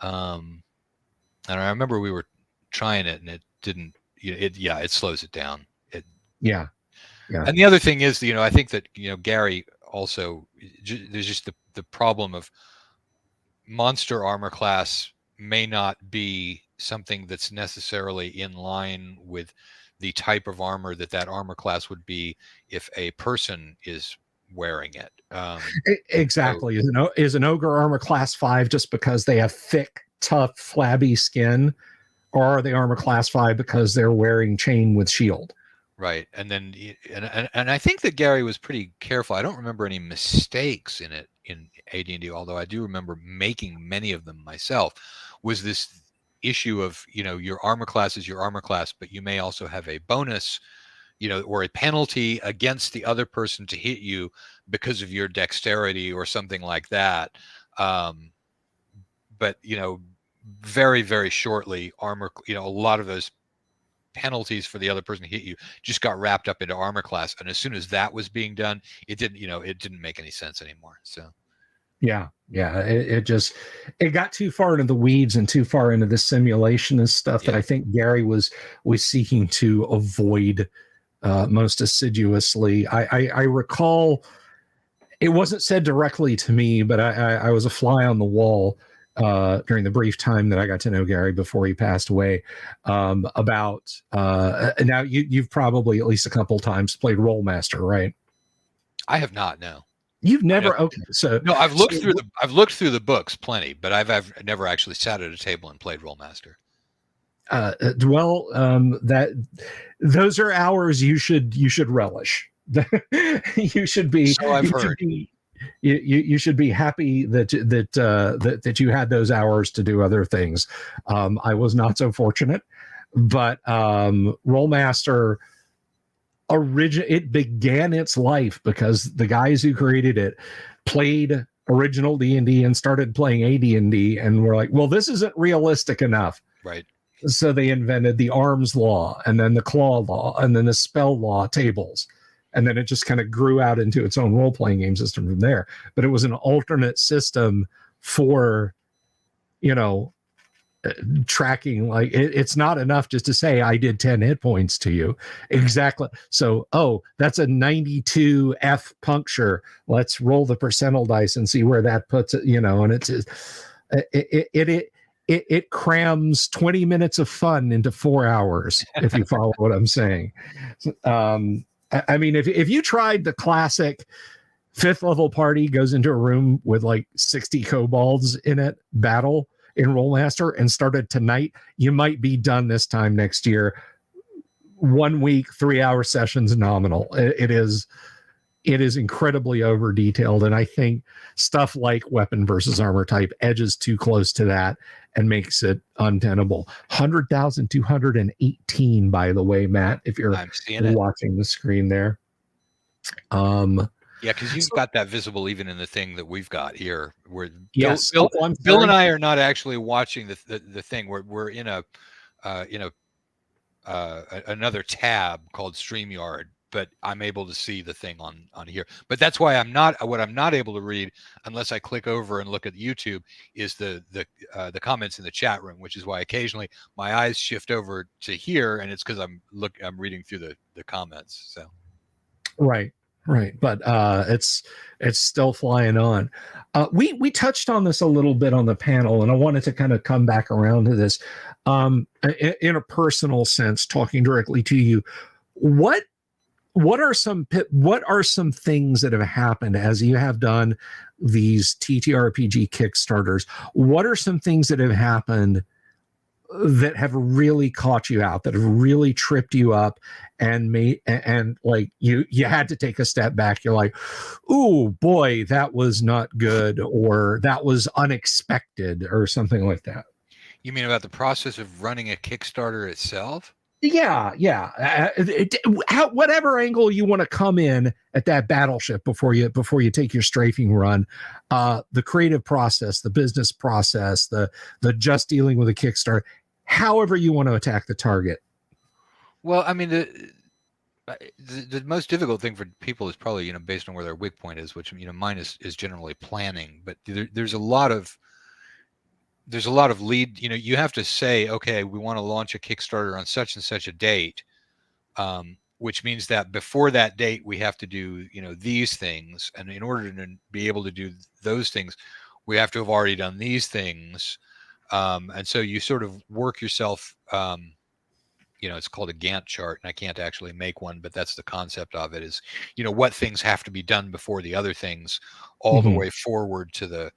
And I remember we were trying it, and it didn't. It slows it down. Yeah. And the other thing is, I think that Gary also, there's just the problem of monster armor class may not be something that's necessarily in line with the type of armor that armor class would be if a person is wearing it. Exactly. So, is an ogre armor class 5 just because they have thick, tough, flabby skin? Or are they armor class 5 because they're wearing chain with shield? Right. And then, and I think that Gary was pretty careful. I don't remember any mistakes in it in AD&D, although I do remember making many of them myself. Was this issue of, your armor class is your armor class, but you may also have a bonus, or a penalty against the other person to hit you because of your dexterity or something like that. But, very, very shortly, armor, a lot of those penalties for the other person to hit you just got wrapped up into armor class, and as soon as that was being done, it didn't make any sense anymore. So it got too far into the weeds and too far into the simulation and stuff that I think Gary was seeking to avoid most assiduously. I recall, it wasn't said directly to me, but I was a fly on the wall during the brief time that I got to know Gary before he passed away, about now you've probably at least a couple times played Rollmaster, right? I have not. No, you've never. Okay, so no, I've looked through the books plenty, but I've never actually sat at a table and played Rollmaster. That those are hours you should relish. You should be. So I've heard. You should be happy that you had those hours to do other things. I was not so fortunate, but Rollmaster it began its life because the guys who created it played original D&D and started playing AD&D, and were like, well, this isn't realistic enough. Right. So they invented the arms law, and then the claw law, and then the spell law tables. And then it just kind of grew out into its own role-playing game system from there. But it was an alternate system for, tracking. Like, it's not enough just to say, I did 10 hit points to you. Exactly. So, that's a 92 F puncture. Let's roll the percentile dice and see where that puts it, and it crams 20 minutes of fun into 4 hours, if you follow what I'm saying. I mean, if you tried the classic 5th level party goes into a room with like 60 kobolds in it battle in Rollmaster and started tonight, you might be done this time next year. 1 week, 3-hour sessions nominal. It is it is incredibly over detailed, and I think stuff like weapon versus armor type edges too close to that and makes it untenable. 100,218, by the way, Matt, if you're I'm seeing it. watching the screen there. Yeah, because you've got that visible even in the thing that we've got here. Where Yes. Bill and I are not actually watching the thing. We're in a another tab called StreamYard, but I'm able to see the thing on here. But that's why I'm not able to read unless I click over and look at YouTube is the comments in the chat room, which is why occasionally my eyes shift over to here, and it's because I'm reading through the comments. So Right. But it's still flying on. We touched on this a little bit on the panel, and I wanted to kind of come back around to this. In a personal sense, talking directly to you, what are some things that have happened as you have done these TTRPG Kickstarters? What are some things that have happened that have really caught you out, that have really tripped you up and like you had to take a step back? You're like, "Ooh, boy, that was not good," or "that was unexpected," or something like that. you mean about the process of running a Kickstarter itself? Yeah. Whatever angle you want to come in at that battleship before you take your strafing run, the creative process, the business process, the just dealing with a Kickstarter, however you want to attack the target. Well, I mean, the most difficult thing for people is probably, based on where their weak point is, which, mine is generally planning, but there's a lot of lead, you have to say, okay, we want to launch a Kickstarter on such and such a date, which means that before that date, we have to do, these things. And in order to be able to do those things, we have to have already done these things. And so you sort of work yourself, it's called a Gantt chart, and I can't actually make one, but that's the concept of it is, what things have to be done before the other things all the way forward to the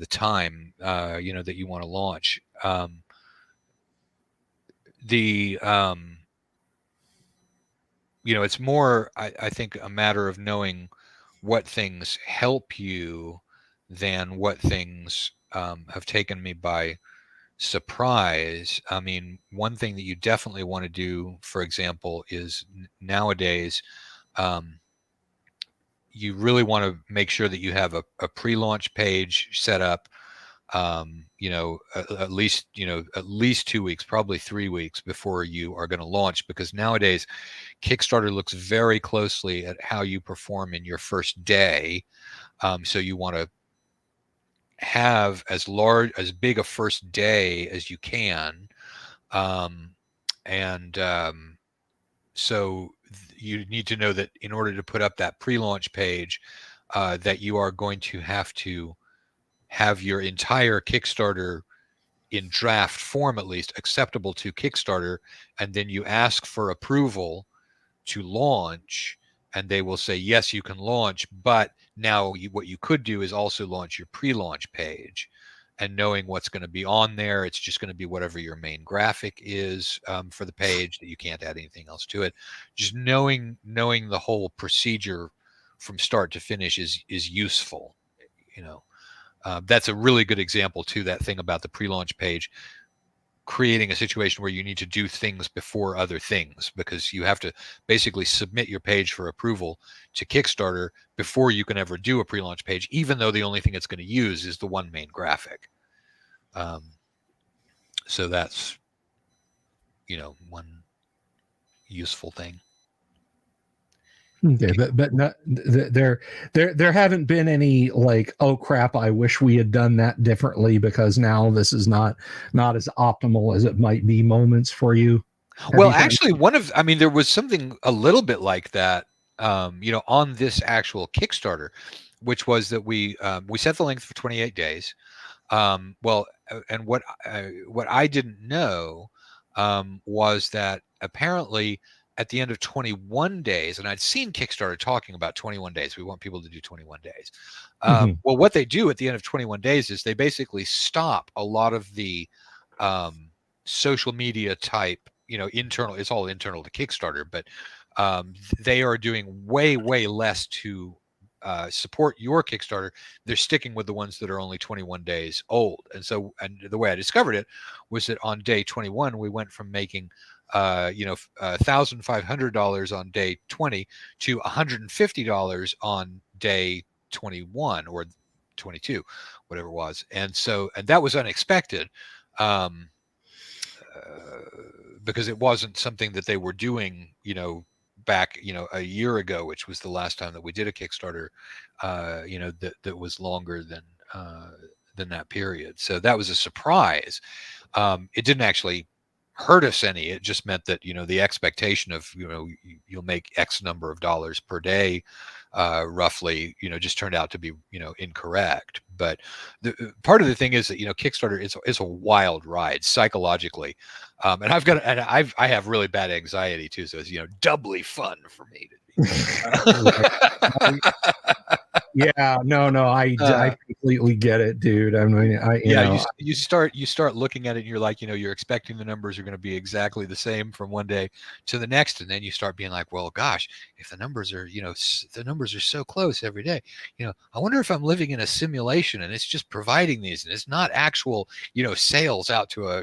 time, that you want to launch. It's more, I think, a matter of knowing what things help you than what things have taken me by surprise. I mean, one thing that you definitely want to do, for example, is nowadays, you really want to make sure that you have a pre-launch page set up, at least 2 weeks, probably 3 weeks before you are going to launch, because nowadays Kickstarter looks very closely at how you perform in your first day. So you want to have as big a first day as you can. So you need to know that in order to put up that pre-launch page, that you are going to have your entire Kickstarter in draft form, at least acceptable to Kickstarter. And then you ask for approval to launch, and they will say, yes, you can launch, but now what you could do is also launch your pre-launch page. And knowing what's going to be on there, it's just going to be whatever your main graphic is for the page, that you can't add anything else to it. Just knowing the whole procedure from start to finish is useful. That's a really good example too, that thing about the pre-launch page, creating a situation where you need to do things before other things, because you have to basically submit your page for approval to Kickstarter before you can ever do a pre-launch page, even though the only thing it's going to use is the one main graphic. So that's, one useful thing. Okay, but not, there haven't been any like, oh crap, I wish we had done that differently because now this is not as optimal as it might be moments for you. Well, actually, there was something a little bit like that, on this actual Kickstarter, which was that we set the length for 28 days. And what I didn't know was that apparently at the end of 21 days, and I'd seen Kickstarter talking about 21 days. We want people to do 21 days. Well, what they do at the end of 21 days is they basically stop a lot of the social media type, internal, it's all internal to Kickstarter, but they are doing way less to support your Kickstarter. They're sticking with the ones that are only 21 days old. And so, and the way I discovered it was that on day 21, we went from making, $1,500 on day 20 to $150 on day 21 or 22, whatever it was. And so, and that was unexpected. Because it wasn't something that they were doing, back, a year ago, which was the last time that we did a Kickstarter, that was longer than that period. So that was a surprise. It didn't actually hurt us any. It just meant that, the expectation of, you'll make X number of dollars per day, roughly, just turned out to be, incorrect. But the part of the thing is that, Kickstarter is a wild ride psychologically. And I have really bad anxiety too. So it's, doubly fun for me to Yeah, no, I completely get it, dude. I mean, you start looking at it and you're like, you're expecting the numbers are going to be exactly the same from one day to the next, and then you start being like, well, gosh, if the numbers are, the numbers are so close every day, I wonder if I'm living in a simulation and it's just providing these and it's not actual, sales out to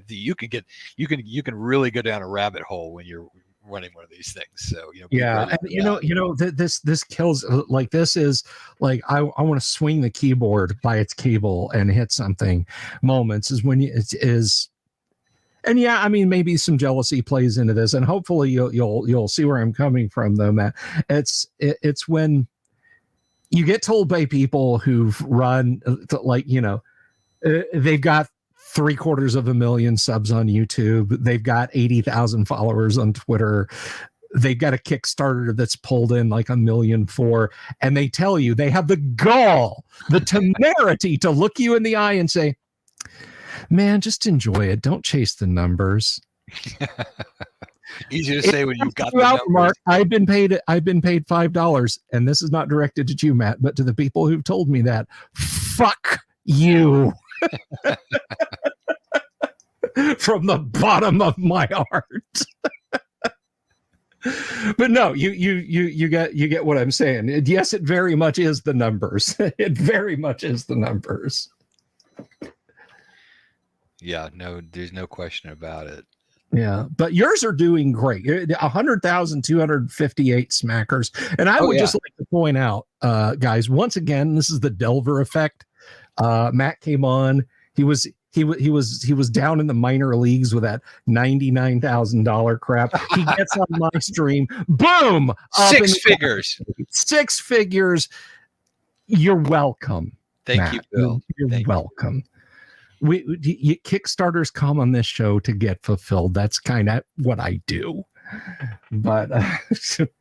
you can really go down a rabbit hole when you're running one of these things. So yeah, and this kills. Like, this is like, I want to swing the keyboard by its cable and hit something. Moments is when it is, and yeah, I mean, maybe some jealousy plays into this, and hopefully you'll see where I'm coming from, though, Matt. It's when you get told by people who've run, like, they've got 750,000 subs on YouTube. They've got 80,000 followers on Twitter. They've got a Kickstarter that's pulled in like 1.4 million, and they tell you, they have the gall, the temerity to look you in the eye and say, man, just enjoy it. Don't chase the numbers. Easy to say when you've got the numbers. Mark, I've been paid $5, and this is not directed to you, Matt, but to the people who've told me that. Fuck you. From the bottom of my heart. But no, you get what I'm saying. Yes, it very much is the numbers. It very much is the numbers. Yeah, no, there's no question about it. Yeah, but yours are doing great. 100,258 smackers. And I would just like to point out, guys, once again, this is the Delver effect. Matt came on. He was down in the minor leagues with that $99,000 crap. He gets on my stream, boom, six figures. You're welcome. Thank Matt. you, Bill. You're welcome. Kickstarters come on this show to get fulfilled. That's kind of what I do. But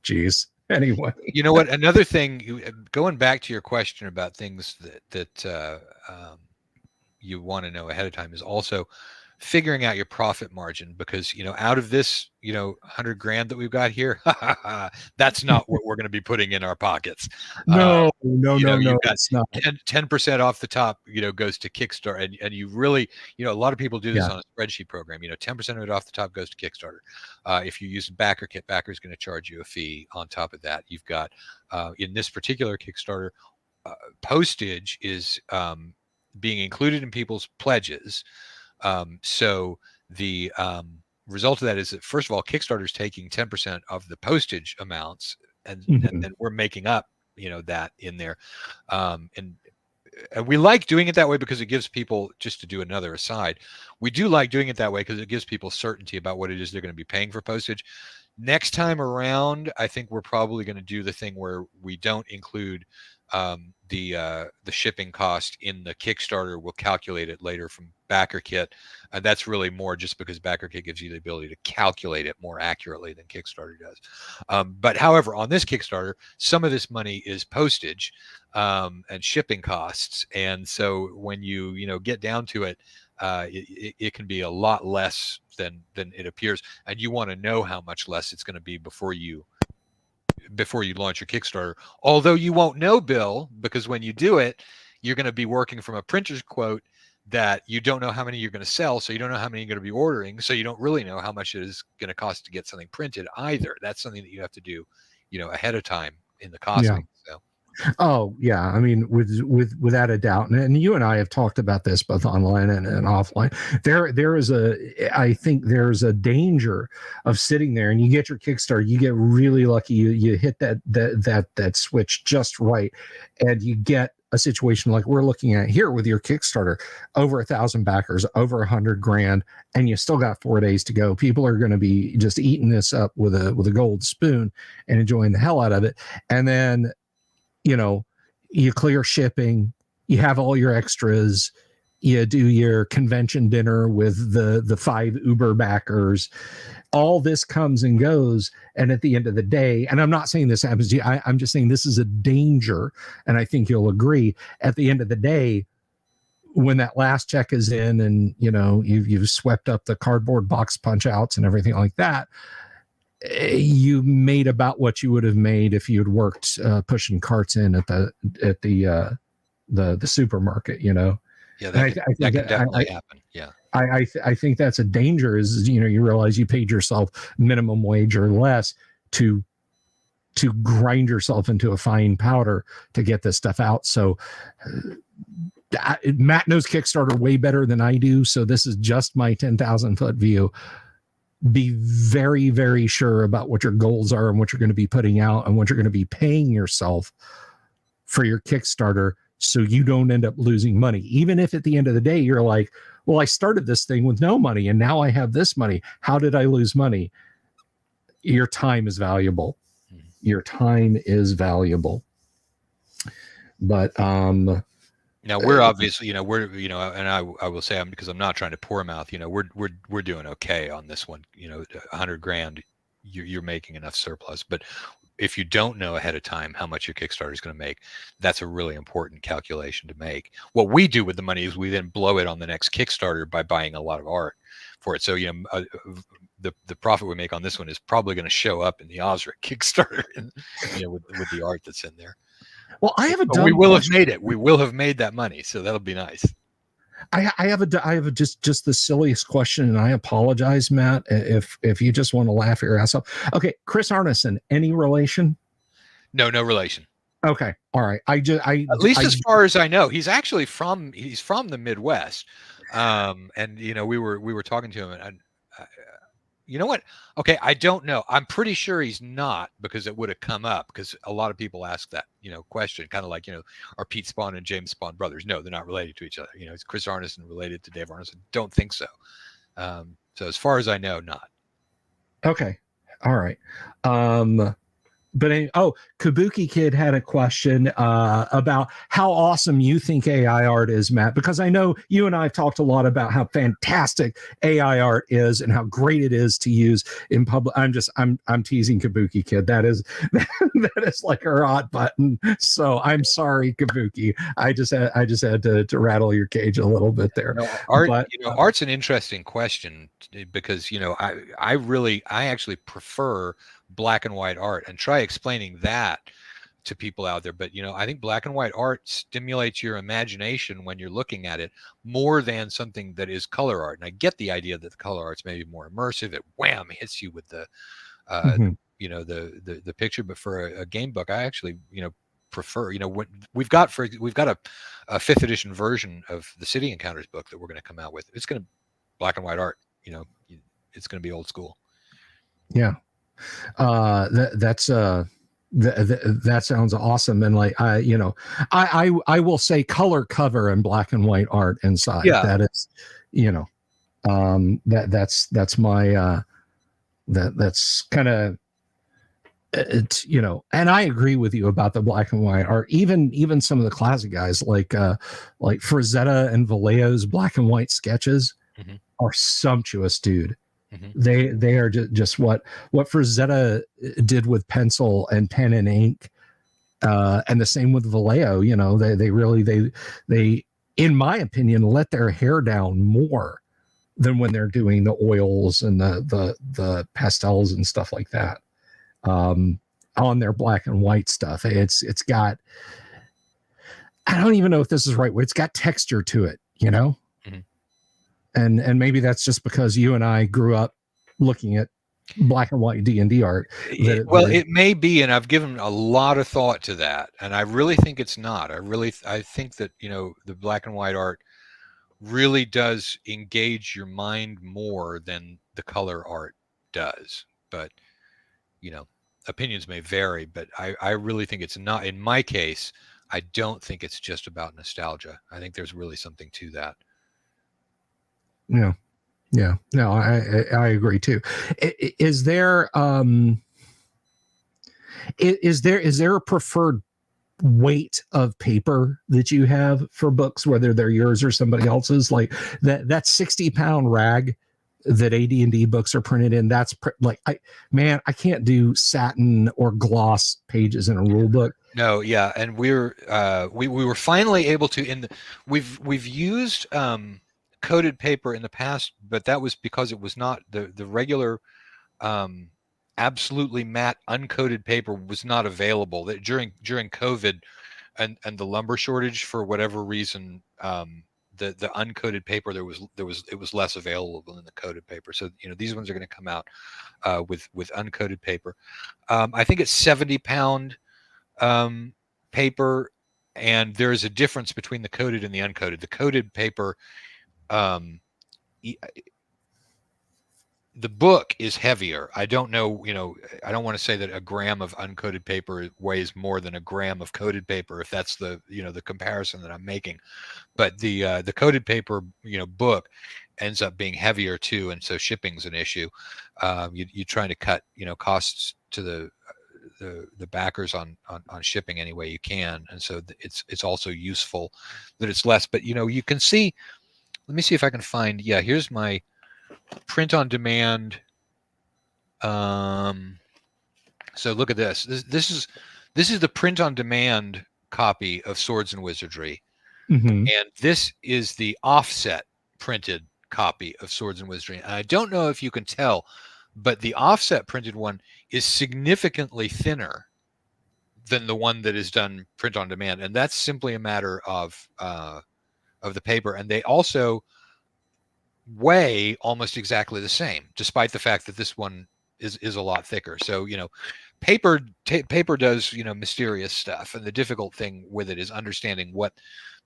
geez. Anyway, you know what? Another thing, going back to your question about things that you want to know ahead of time, is also figuring out your profit margin, because out of this 100 grand that we've got here, that's not what we're going to be putting in our pockets. No, that's not. 10% off the top goes to Kickstarter, and you really, a lot of people do this on a spreadsheet program. 10% of it off the top goes to Kickstarter. If you use BackerKit, Backer is going to charge you a fee on top of that. You've got in this particular Kickstarter, postage is being included in people's pledges. So the result of that is that, first of all, Kickstarter's taking 10% of the postage amounts, and we're making up, that in there. And we like doing it that way because it gives people, just to do another aside, we do like doing it that way because it gives people certainty about what it is they're going to be paying for postage. Next time around, I think we're probably going to do the thing where we don't include the shipping cost in the Kickstarter. We'll calculate it later from BackerKit. That's really more just because BackerKit gives you the ability to calculate it more accurately than Kickstarter does. But however, on this Kickstarter, some of this money is postage and shipping costs. And so when you get down to it, it can be a lot less than it appears. And you want to know how much less it's going to be before you launch your Kickstarter. Although you won't know, Bill, because when you do it, you're going to be working from a printer's quote that you don't know how many you're going to sell, so you don't know how many you're going to be ordering, so you don't really know how much it is going to cost to get something printed either. That's something that you have to do, ahead of time in the costing. So. Oh yeah, I mean, without a doubt, and you and I have talked about this both online and offline. I think there's a danger of sitting there and you get your Kickstarter, you get really lucky, you hit that switch just right, and you get a situation like we're looking at here with your Kickstarter, over 1,000 backers, over 100 grand, and you still got 4 days to go. People are going to be just eating this up with a gold spoon and enjoying the hell out of it, and then you clear shipping, you have all your extras, you do your convention dinner with the 5 Uber backers. All this comes and goes, and at the end of the day, and I'm not saying this happens to you, I'm just saying this is a danger, and I think you'll agree. At the end of the day, when that last check is in, and you've swept up the cardboard box punch outs and everything like that, you made about what you would have made if you'd worked pushing carts in at the supermarket. Yeah, that can definitely happen. Yeah, I think that's a danger. Is you realize you paid yourself minimum wage or less to grind yourself into a fine powder to get this stuff out. So Matt knows Kickstarter way better than I do. So this is just my 10,000-foot view. Be very, very sure about what your goals are and what you're going to be putting out and what you're going to be paying yourself for your Kickstarter, so you don't end up losing money. Even if at the end of the day, you're like, well, I started this thing with no money and now I have this money. How did I lose money? Your time is valuable. Your time is valuable. But, now we're obviously, and I will say, because I'm not trying to pour mouth, we're doing okay on this one. 100 grand, you're making enough surplus. But if you don't know ahead of time how much your Kickstarter is going to make, that's a really important calculation to make. What we do with the money is we then blow it on the next Kickstarter by buying a lot of art for it. So the profit we make on this one is probably going to show up in the OSR Kickstarter, with the art that's in there. Well, I have we will have made it. We will have made that money, so that'll be nice. I have just the silliest question, and I apologize, Matt, if you just want to laugh your ass off. Okay, Chris Arneson, any relation? No relation. Okay, all right. As far as I know, he's from the Midwest, and we were talking to him, and you know what? Okay, I don't know. I'm pretty sure he's not, because it would have come up, because a lot of people ask that, question, kind of like, are Pete Spawn and James Spawn brothers? No, they're not related to each other. Is Chris Arneson related to Dave Arneson? Don't think so. So as far as I know, not. Okay. All right. But Kabuki Kid had a question about how awesome you think AI art is, Matt, because I know you and I have talked a lot about how fantastic AI art is and how great it is to use in public. I'm teasing Kabuki Kid. That is like a hot button. So I'm sorry, Kabuki. I just had to rattle your cage a little bit there. Art's an interesting question, because I actually prefer black and white art, and try explaining that to people out there. But I think black and white art stimulates your imagination when you're looking at it more than something that is color art. And I get the idea that the color art's maybe more immersive. It hits you with the the picture. But for a game book, I actually prefer when we've got a 5th edition version of the City Encounters book that we're going to come out with. It's going to black and white art. It's going to be old school. Yeah. That sounds awesome. And like, I will say color cover and black and white art inside. Yeah. That is, that's my, that's kind of, it's, and I agree with you about the black and white art. Even some of the classic guys like Frazetta and Vallejo's black and white sketches are sumptuous, dude. Mm-hmm. They are just what Frazetta did with pencil and pen and ink, and the same with Vallejo. They really in my opinion let their hair down more than when they're doing the oils and the pastels and stuff like that on their black and white stuff. It's got, I don't even know if this is right, it's got texture to it, and maybe that's just because you and I grew up looking at black and white D&D art. It may be, and I've given a lot of thought to that, and I really think it's not. I think that, you know, the black and white art really does engage your mind more than the color art does. But, you know, opinions may vary, but I really think it's not. In my case, I don't think it's just about nostalgia. I think there's really something to that. Yeah. Yeah. No, I agree too. Is there is there a preferred weight of paper that you have for books, whether they're yours or somebody else's? Like that 60-pound rag that AD&D books are printed in, that's like, I can't do satin or gloss pages in a rule book. No, yeah, and we were finally able to we've used coated paper in the past, but that was because it was not the regular absolutely matte uncoated paper was not available. That during COVID and the lumber shortage, for whatever reason, the uncoated paper it was less available than the coated paper. So, you know, these ones are going to come out with uncoated paper. I think it's 70-pound paper, and there's a difference between the coated and the uncoated. The coated paper, the book is heavier. I don't know, you know, I don't want to say that a gram of uncoated paper weighs more than a gram of coated paper, if that's the, you know, the comparison that I'm making. But the coated paper, you know, book ends up being heavier too, and so shipping's an issue. You're trying to cut, you know, costs to the backers on shipping any way you can, and so it's also useful that it's less. But, you know, you can see, let me see if I can find, yeah, here's my print on demand. So look at this. This is the print on demand copy of Swords and Wizardry, and this is the offset printed copy of Swords and Wizardry. And I don't know if you can tell, but the offset printed one is significantly thinner than the one that is done print on demand, and that's simply a matter of the paper. And they also weigh almost exactly the same, despite the fact that this one is a lot thicker. So, you know, paper does, you know, mysterious stuff, and the difficult thing with it is understanding what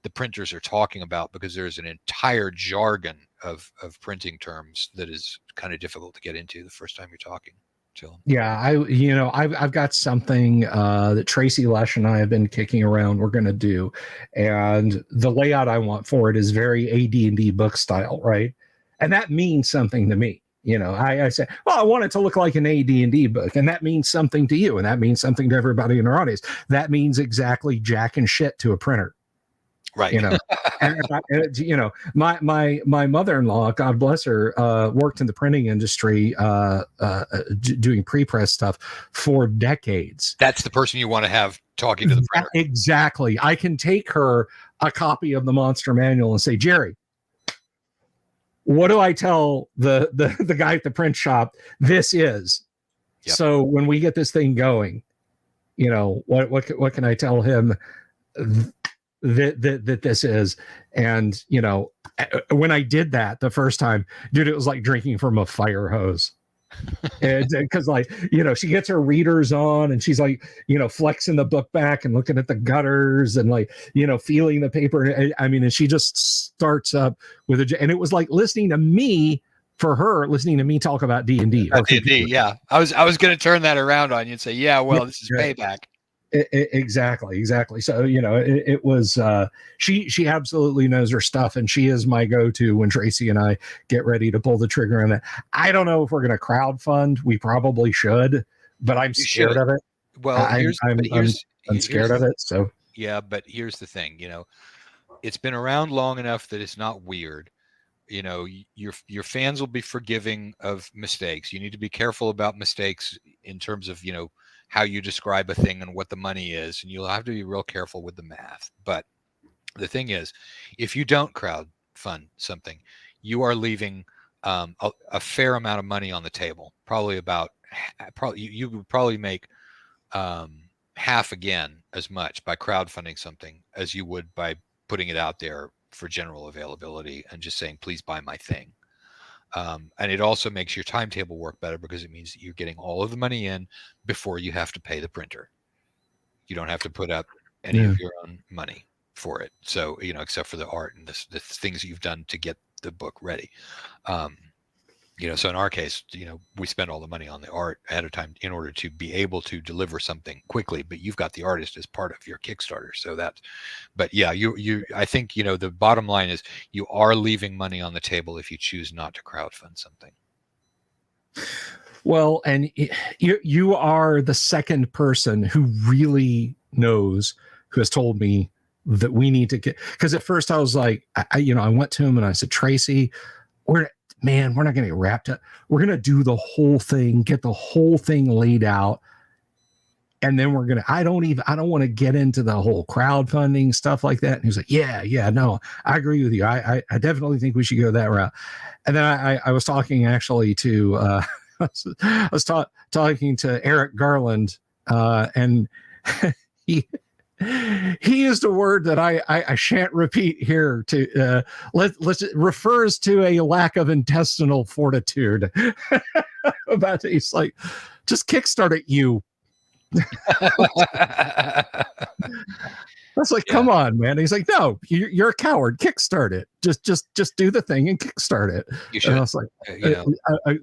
the printers are talking about, because there's an entire jargon of printing terms that is kind of difficult to get into the first time you're talking to them. Yeah, I've got something that Tracy Lesh and I have been kicking around we're going to do, and the layout I want for it is very AD&D book style, right? And that means something to me. You know, I say, well, I want it to look like an AD&D book, and that means something to you, and that means something to everybody in our audience. That means exactly jack and shit to a printer, right? You know, and you know, my mother-in-law, God bless her, worked in the printing industry, doing pre-press stuff for decades. That's the person you want to have talking to the printer. Exactly. I can take her a copy of the Monster Manual and say, Jerry, what do I tell the guy at the print shop this is? Yep. So when we get this thing going, you know, what can I tell him that this is? And, you know, when I did that the first time, dude, it was like drinking from a fire hose. Because, like, you know, she gets her readers on and she's like, you know, flexing the book back and looking at the gutters and, like, you know, feeling the paper. I mean, and she just starts up with and it was like listening to me talk about D&D. D&D, yeah. I was going to turn that around on you and say, yeah, well, this is payback. Exactly. So, you know, it was she absolutely knows her stuff, and she is my go-to when Tracy and I get ready to pull the trigger on that. I don't know if we're going to crowdfund. We probably should, but I'm scared of it. Well, I'm scared of it. So yeah, but here's the thing. You know, it's been around long enough that it's not weird. You know, your fans will be forgiving of mistakes. You need to be careful about mistakes in terms of, you know, how you describe a thing and what the money is, and you'll have to be real careful with the math. But the thing is, if you don't crowd fund something, you are leaving a fair amount of money on the table. You would probably make half again as much by crowdfunding something as you would by putting it out there for general availability and just saying, please buy my thing. And it also makes your timetable work better because it means that you're getting all of the money in before you have to pay the printer. You don't have to put up any of your own money for it. So, except for the art and the things that you've done to get the book ready. So in our case, we spend all the money on the art ahead of time in order to be able to deliver something quickly, but you've got the artist as part of your Kickstarter. So but yeah, I think, the bottom line is you are leaving money on the table if you choose not to crowdfund something. Well, and you are the second person who really knows, who has told me that we need to get, because at first I was like, I went to him and I said, Tracy, we're not going to get wrapped up. We're going to do the whole thing, get the whole thing laid out. And then I don't want to get into the whole crowdfunding stuff like that. And he was like, yeah, no, I agree with you. I definitely think we should go that route. And then I was talking actually to, I was talking to Eric Garland, and he used a word that I shan't repeat here. Refers to a lack of intestinal fortitude. About it. He's like, just kickstart it, you. I was like, come on, man. He's like, no, you're a coward. Kickstart it. Just do the thing and kickstart it. You should. And I was like,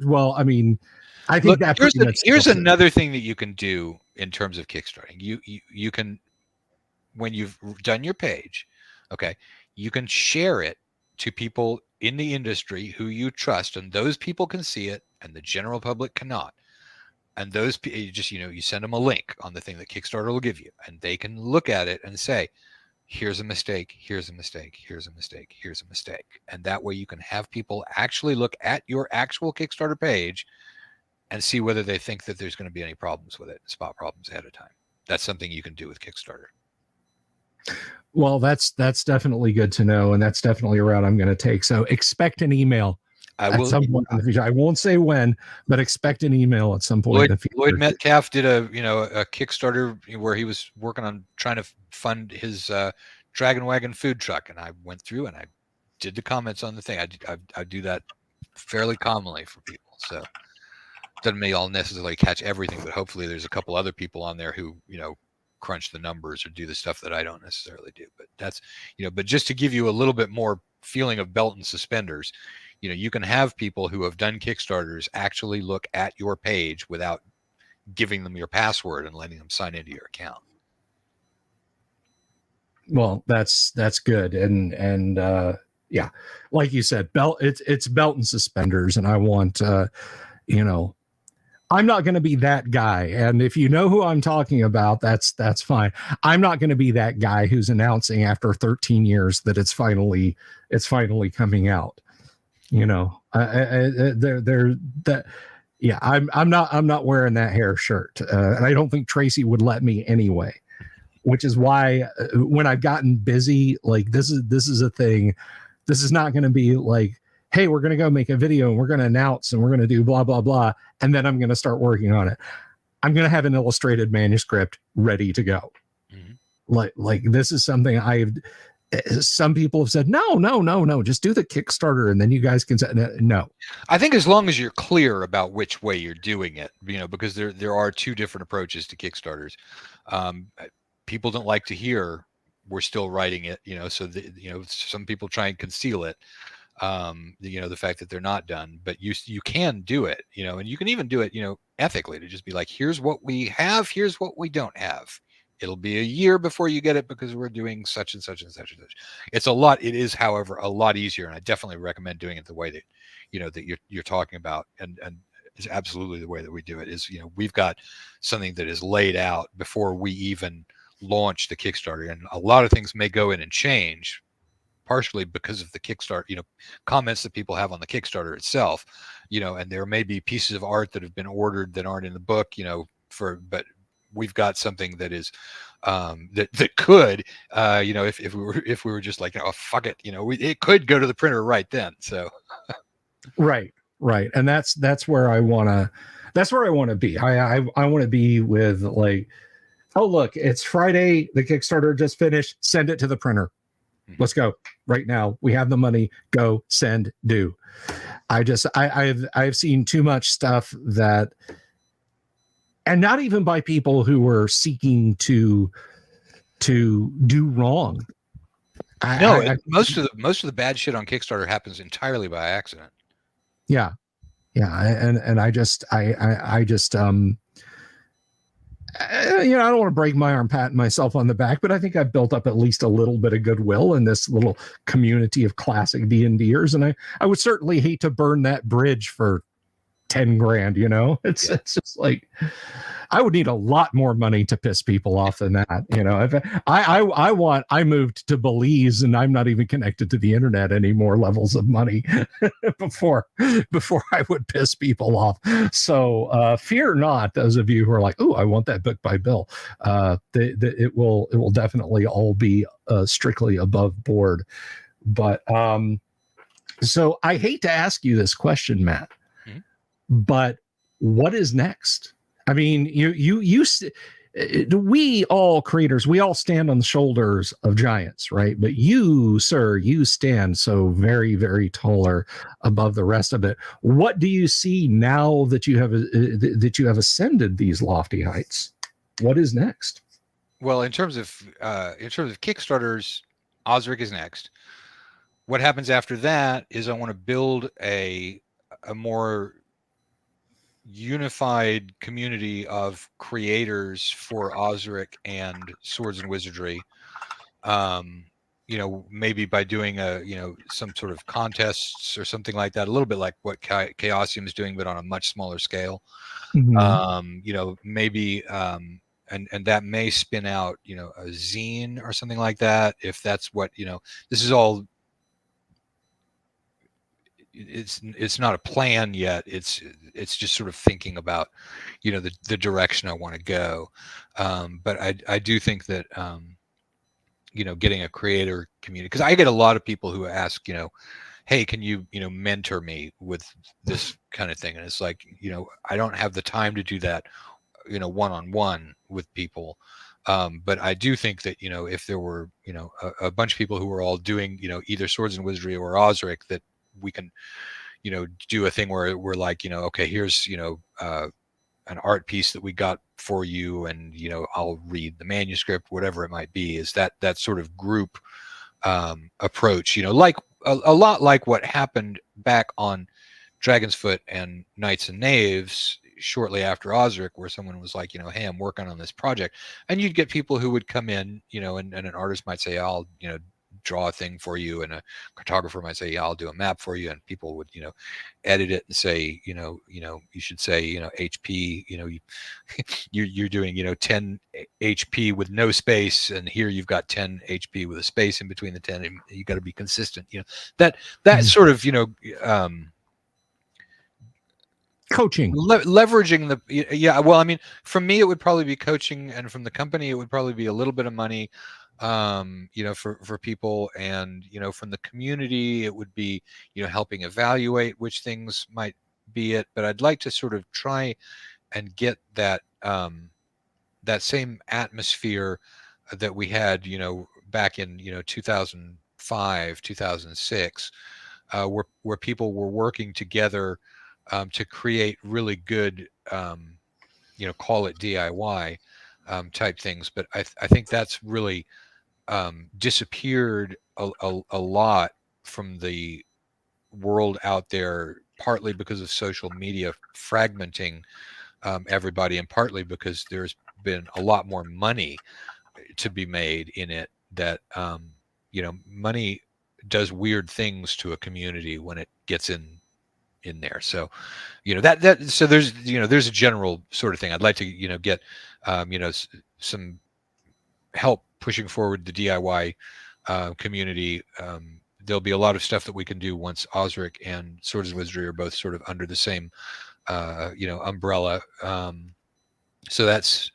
well, I mean, I think here's another thing that you can do in terms of kickstarting. You can, when you've done your page, okay, you can share it to people in the industry who you trust, and those people can see it and the general public cannot. And those, you send them a link on the thing that Kickstarter will give you, and they can look at it and say, here's a mistake, here's a mistake, here's a mistake, here's a mistake. And that way you can have people actually look at your actual Kickstarter page and see whether they think that there's going to be any problems with it, spot problems ahead of time. That's something you can do with Kickstarter. Well, that's definitely good to know. And that's definitely a route I'm going to take. So expect an email. At some point in the future. I won't say when, but expect an email at some point in the future. Lloyd Metcalf did a Kickstarter where he was working on trying to fund his Dragon Wagon food truck, and I went through and I did the comments on the thing. I do that fairly commonly for people, so doesn't mean I'll necessarily catch everything, but hopefully there's a couple other people on there who crunch the numbers or do the stuff that I don't necessarily do. But that's but just to give you a little bit more feeling of belt and suspenders. You can have people who have done Kickstarters actually look at your page without giving them your password and letting them sign into your account. Well, that's good. And yeah, like you said, it's belt and suspenders. And I want, I'm not going to be that guy. And if you know who I'm talking about, that's fine. I'm not going to be that guy who's announcing after 13 years that it's finally coming out. I'm not wearing that hair shirt, and I don't think Tracy would let me anyway. Which is why when I've gotten busy, like this is a thing. This is not going to be like, hey, we're going to go make a video and we're going to announce and we're going to do blah blah blah, and then I'm going to start working on it. I'm going to have an illustrated manuscript ready to go. Mm-hmm. Like this is something some people have said, no, just do the Kickstarter and then you guys can say no. I think as long as you're clear about which way you're doing it, because there are two different approaches to Kickstarters. People don't like to hear we're still writing it, so some people try and conceal it. The fact that they're not done, but you can do it, and you can even do it, ethically, to just be like, here's what we have, here's what we don't have. It'll be a year before you get it because we're doing such and such and such and such. It is, however, a lot easier. And I definitely recommend doing it the way that, that you're talking about. And it's absolutely the way that we do it is, we've got something that is laid out before we even launch the Kickstarter. And a lot of things may go in and change, partially because of the Kickstarter, comments that people have on the Kickstarter itself, and there may be pieces of art that have been ordered that aren't in the book, but we've got something that is that could if we were just like, oh, fuck it, it could go to the printer right then. So right, and that's where I want to be. I want to be with like, oh look, it's Friday, the Kickstarter just finished, send it to the printer. Let's go right now. We have the money. Go, send, do. I've seen too much stuff that, and not even by people who were seeking to do wrong. Most of the bad shit on Kickstarter happens entirely by accident. Yeah, and I just I don't want to break my arm patting myself on the back, but I think I've built up at least a little bit of goodwill in this little community of classic D&Ders, and I would certainly hate to burn that bridge for 10 grand. It's just like, I would need a lot more money to piss people off than that. If I moved to Belize and I'm not even connected to the internet anymore levels of money before I would piss people off. So fear not, those of you who are like, oh, I want that book by Bill. It will definitely all be strictly above board. But so I hate to ask you this question, Matt, but what is next? I mean, we all creators, we all stand on the shoulders of giants, right? But you, sir, you stand so very, very taller above the rest of it. What do you see now that you have ascended these lofty heights? What is next? Well, in terms of Kickstarters, Osric is next. What happens after that is I want to build a more unified community of creators for Osric and Swords and Wizardry. Maybe by doing some sort of contests or something like that, a little bit like what Chaosium is doing, but on a much smaller scale. Maybe and that may spin out a zine or something like that, if that's what this is all. It's not a plan yet. It's just sort of thinking about the direction I want to go. But I do think that getting a creator community, because I get a lot of people who ask hey, can you mentor me with this kind of thing, and it's like I don't have the time to do that one-on-one with people. But I do think that if there were a bunch of people who were all doing either Swords and Wizardry or Osric, that we can do a thing where we're like okay, here's an art piece that we got for you, and I'll read the manuscript, whatever it might be, is that sort of group approach, like a lot like what happened back on Dragon's Foot and Knights and Knaves shortly after Osric, where someone was like hey, I'm working on this project, and you'd get people who would come in and an artist might say, I'll draw a thing for you, and a cartographer might say, yeah, I'll do a map for you, and people would edit it and say you should say HP, you're doing 10 HP with no space, and here you've got 10 HP with a space in between the 10, and you got to be consistent. That sort of coaching, leveraging the well, I mean, from me it would probably be coaching, and from the company it would probably be a little bit of money for people, and from the community it would be helping evaluate which things might be it. But I'd like to sort of try and get that that same atmosphere that we had back in 2005, 2006, where people were working together to create really good call it DIY type things. But I think that's really disappeared a lot from the world out there, partly because of social media fragmenting everybody, and partly because there's been a lot more money to be made in it. That money does weird things to a community when it gets in there. So so there's a general sort of thing I'd like to get some help pushing forward the DIY community. There'll be a lot of stuff that we can do once Osric and Swords and Wizardry are both sort of under the same umbrella. So that's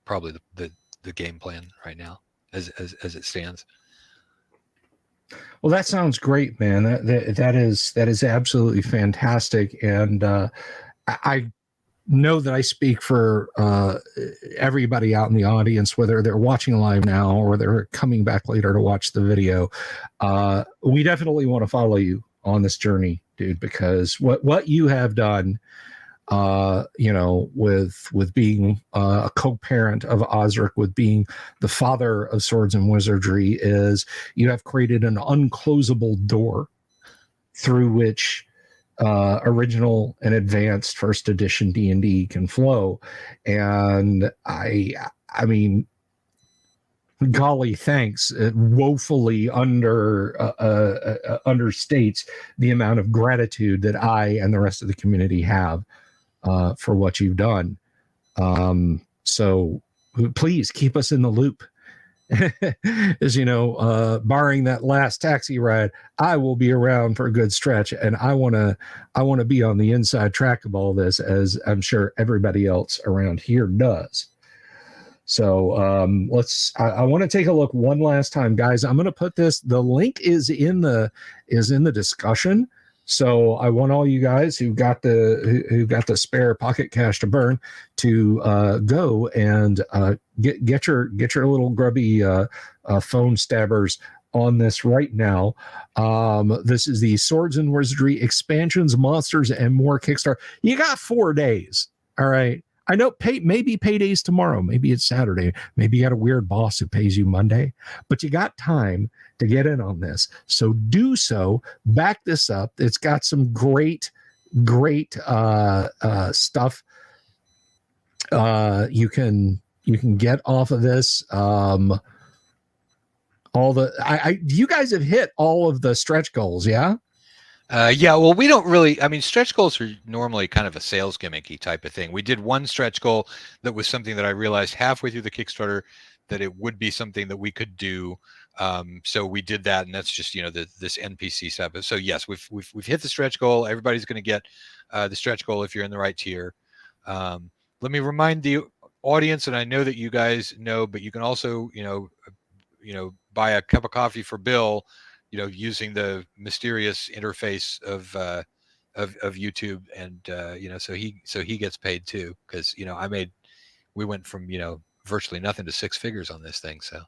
probably the game plan right now as it stands. Well, that sounds great, man. That is absolutely fantastic. And I know that I speak for everybody out in the audience, whether they're watching live now or they're coming back later to watch the video. We definitely want to follow you on this journey, dude, because what you have done, with being a co-parent of Osric, with being the father of Swords and Wizardry, is you have created an unclosable door through which original and advanced first edition D&D can flow. And I mean, golly, thanks. It woefully understates the amount of gratitude that I and the rest of the community have for what you've done. So please keep us in the loop. As you know, barring that last taxi ride, I will be around for a good stretch, and I want to be on the inside track of all this, as I'm sure everybody else around here does. So I want to take a look one last time, guys. I'm going to put this. The link is in the discussion. So I want all you guys who got the spare pocket cash to burn to go and get your little grubby phone stabbers on this right now. This is the Swords and Wizardry Expansions, Monsters, and More Kickstarter. You got 4 days. All right. I know maybe payday's tomorrow. Maybe it's Saturday. Maybe you got a weird boss who pays you Monday, but you got time to get in on this. So do so. Back this up. It's got some great stuff you can get off of this. You guys have hit all of the stretch goals, yeah? Yeah, well, we don't really, I mean, stretch goals are normally kind of a sales gimmicky type of thing. We did one stretch goal that was something that I realized halfway through the Kickstarter that it would be something that we could do. So we did that, and that's just, this NPC stuff. So yes, we've hit the stretch goal. Everybody's going to get the stretch goal if you're in the right tier. Let me remind the audience, and I know that you guys know, but you can also, buy a cup of coffee for Bill, using the mysterious interface of YouTube, and so he gets paid too, because we went from virtually nothing to 6 figures on this thing. So,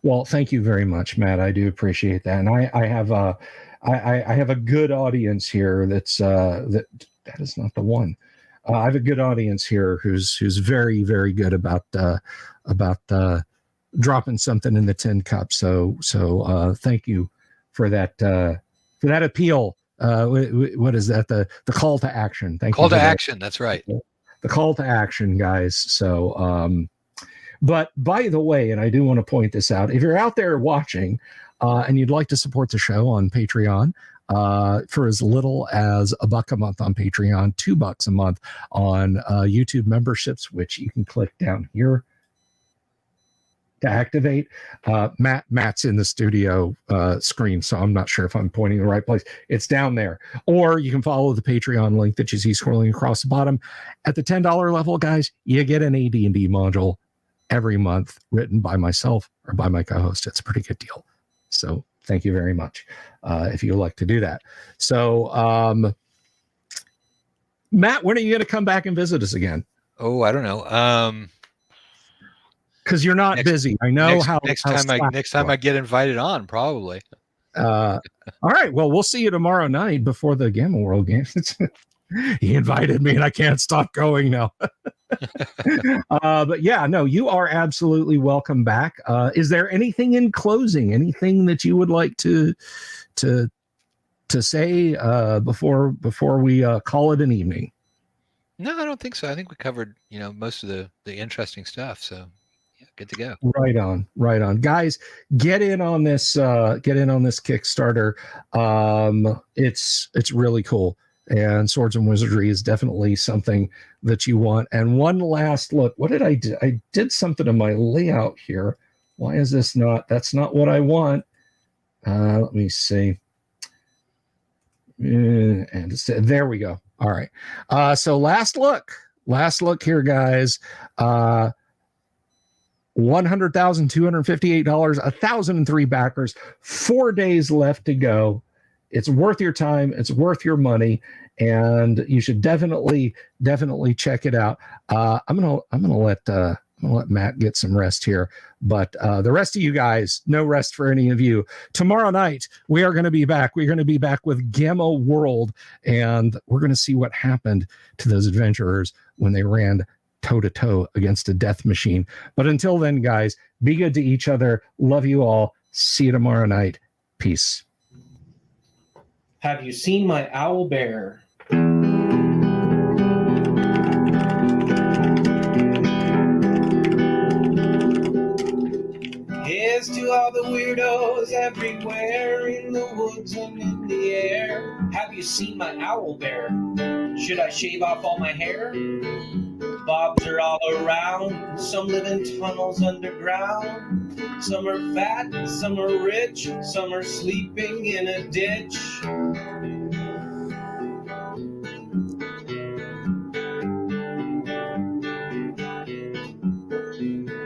well, thank you very much, Matt. I do appreciate that, and I have a good audience here. That is not the one. I have a good audience here who's very, very good about dropping something in the tin cup. So thank you for that appeal. What is that? The call to action. Thank you. Call to action. That's right. The call to action, guys. So, but by the way, and I do want to point this out, if you're out there watching and you'd like to support the show on Patreon, for as little as $1 a month on Patreon, $2 a month on YouTube memberships, which you can click down here to activate. Matt's in the studio screen, so I'm not sure if I'm pointing the right place. It's down there. Or you can follow the Patreon link that you see scrolling across the bottom. At the $10 level, guys, you get an AD&D module every month written by myself or by my co-host. It's a pretty good deal. So thank you very much if you'd like to do that. So, Matt, when are you going to come back and visit us again? Oh, I don't know. Because you're not busy. I know next time I get invited on, probably. All right. Well, we'll see you tomorrow night before the Gamma World Games. He invited me and I can't stop going now. But yeah, no, you are absolutely welcome back. Is there anything in closing, anything that you would like to say before we call it an evening? No, I don't think so. I think we covered, most of the interesting stuff. So yeah, good to go. Right on. Guys, get in on this Kickstarter. It's really cool. And Swords and Wizardry is definitely something that you want. And one last look. What did I do? I did something to my layout here. Why is this not? That's not what I want. Let me see. And there we go. All right. So last look here, guys. $100,258, 1,003 backers, 4 days left to go. it's worth your time. It's worth your money, and you should definitely check it out. I'm gonna let Matt get some rest here, but the rest of you guys, no rest for any of you. Tomorrow night we are going to be back. We're going to be back with Gamma World, and we're going to see what happened to those adventurers when they ran toe-to-toe against a death machine. But until then, guys, be good to each other. Love you all. See you tomorrow night. Peace. Have you seen my owl bear? Here's to all the weirdos everywhere in the woods and in the air. Have you seen my owl bear? Should I shave off all my hair? Bobs are all around. Some live in tunnels underground. Some are fat, some are rich, some are sleeping in a ditch.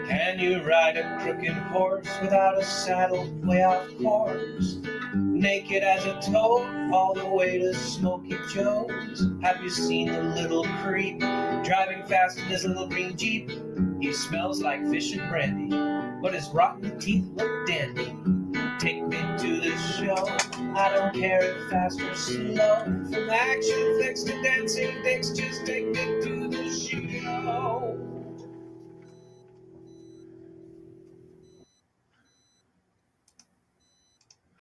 Can you ride a crooked horse without a saddle way off course? Naked as a toad, all the way to Smoky Joe's. Have you seen the little creep driving fast in his little green Jeep? He smells like fish and brandy, but his rotten teeth look dandy. Take me to the show, I don't care if fast or slow. From action flicks to dancing dicks, just take me to the show.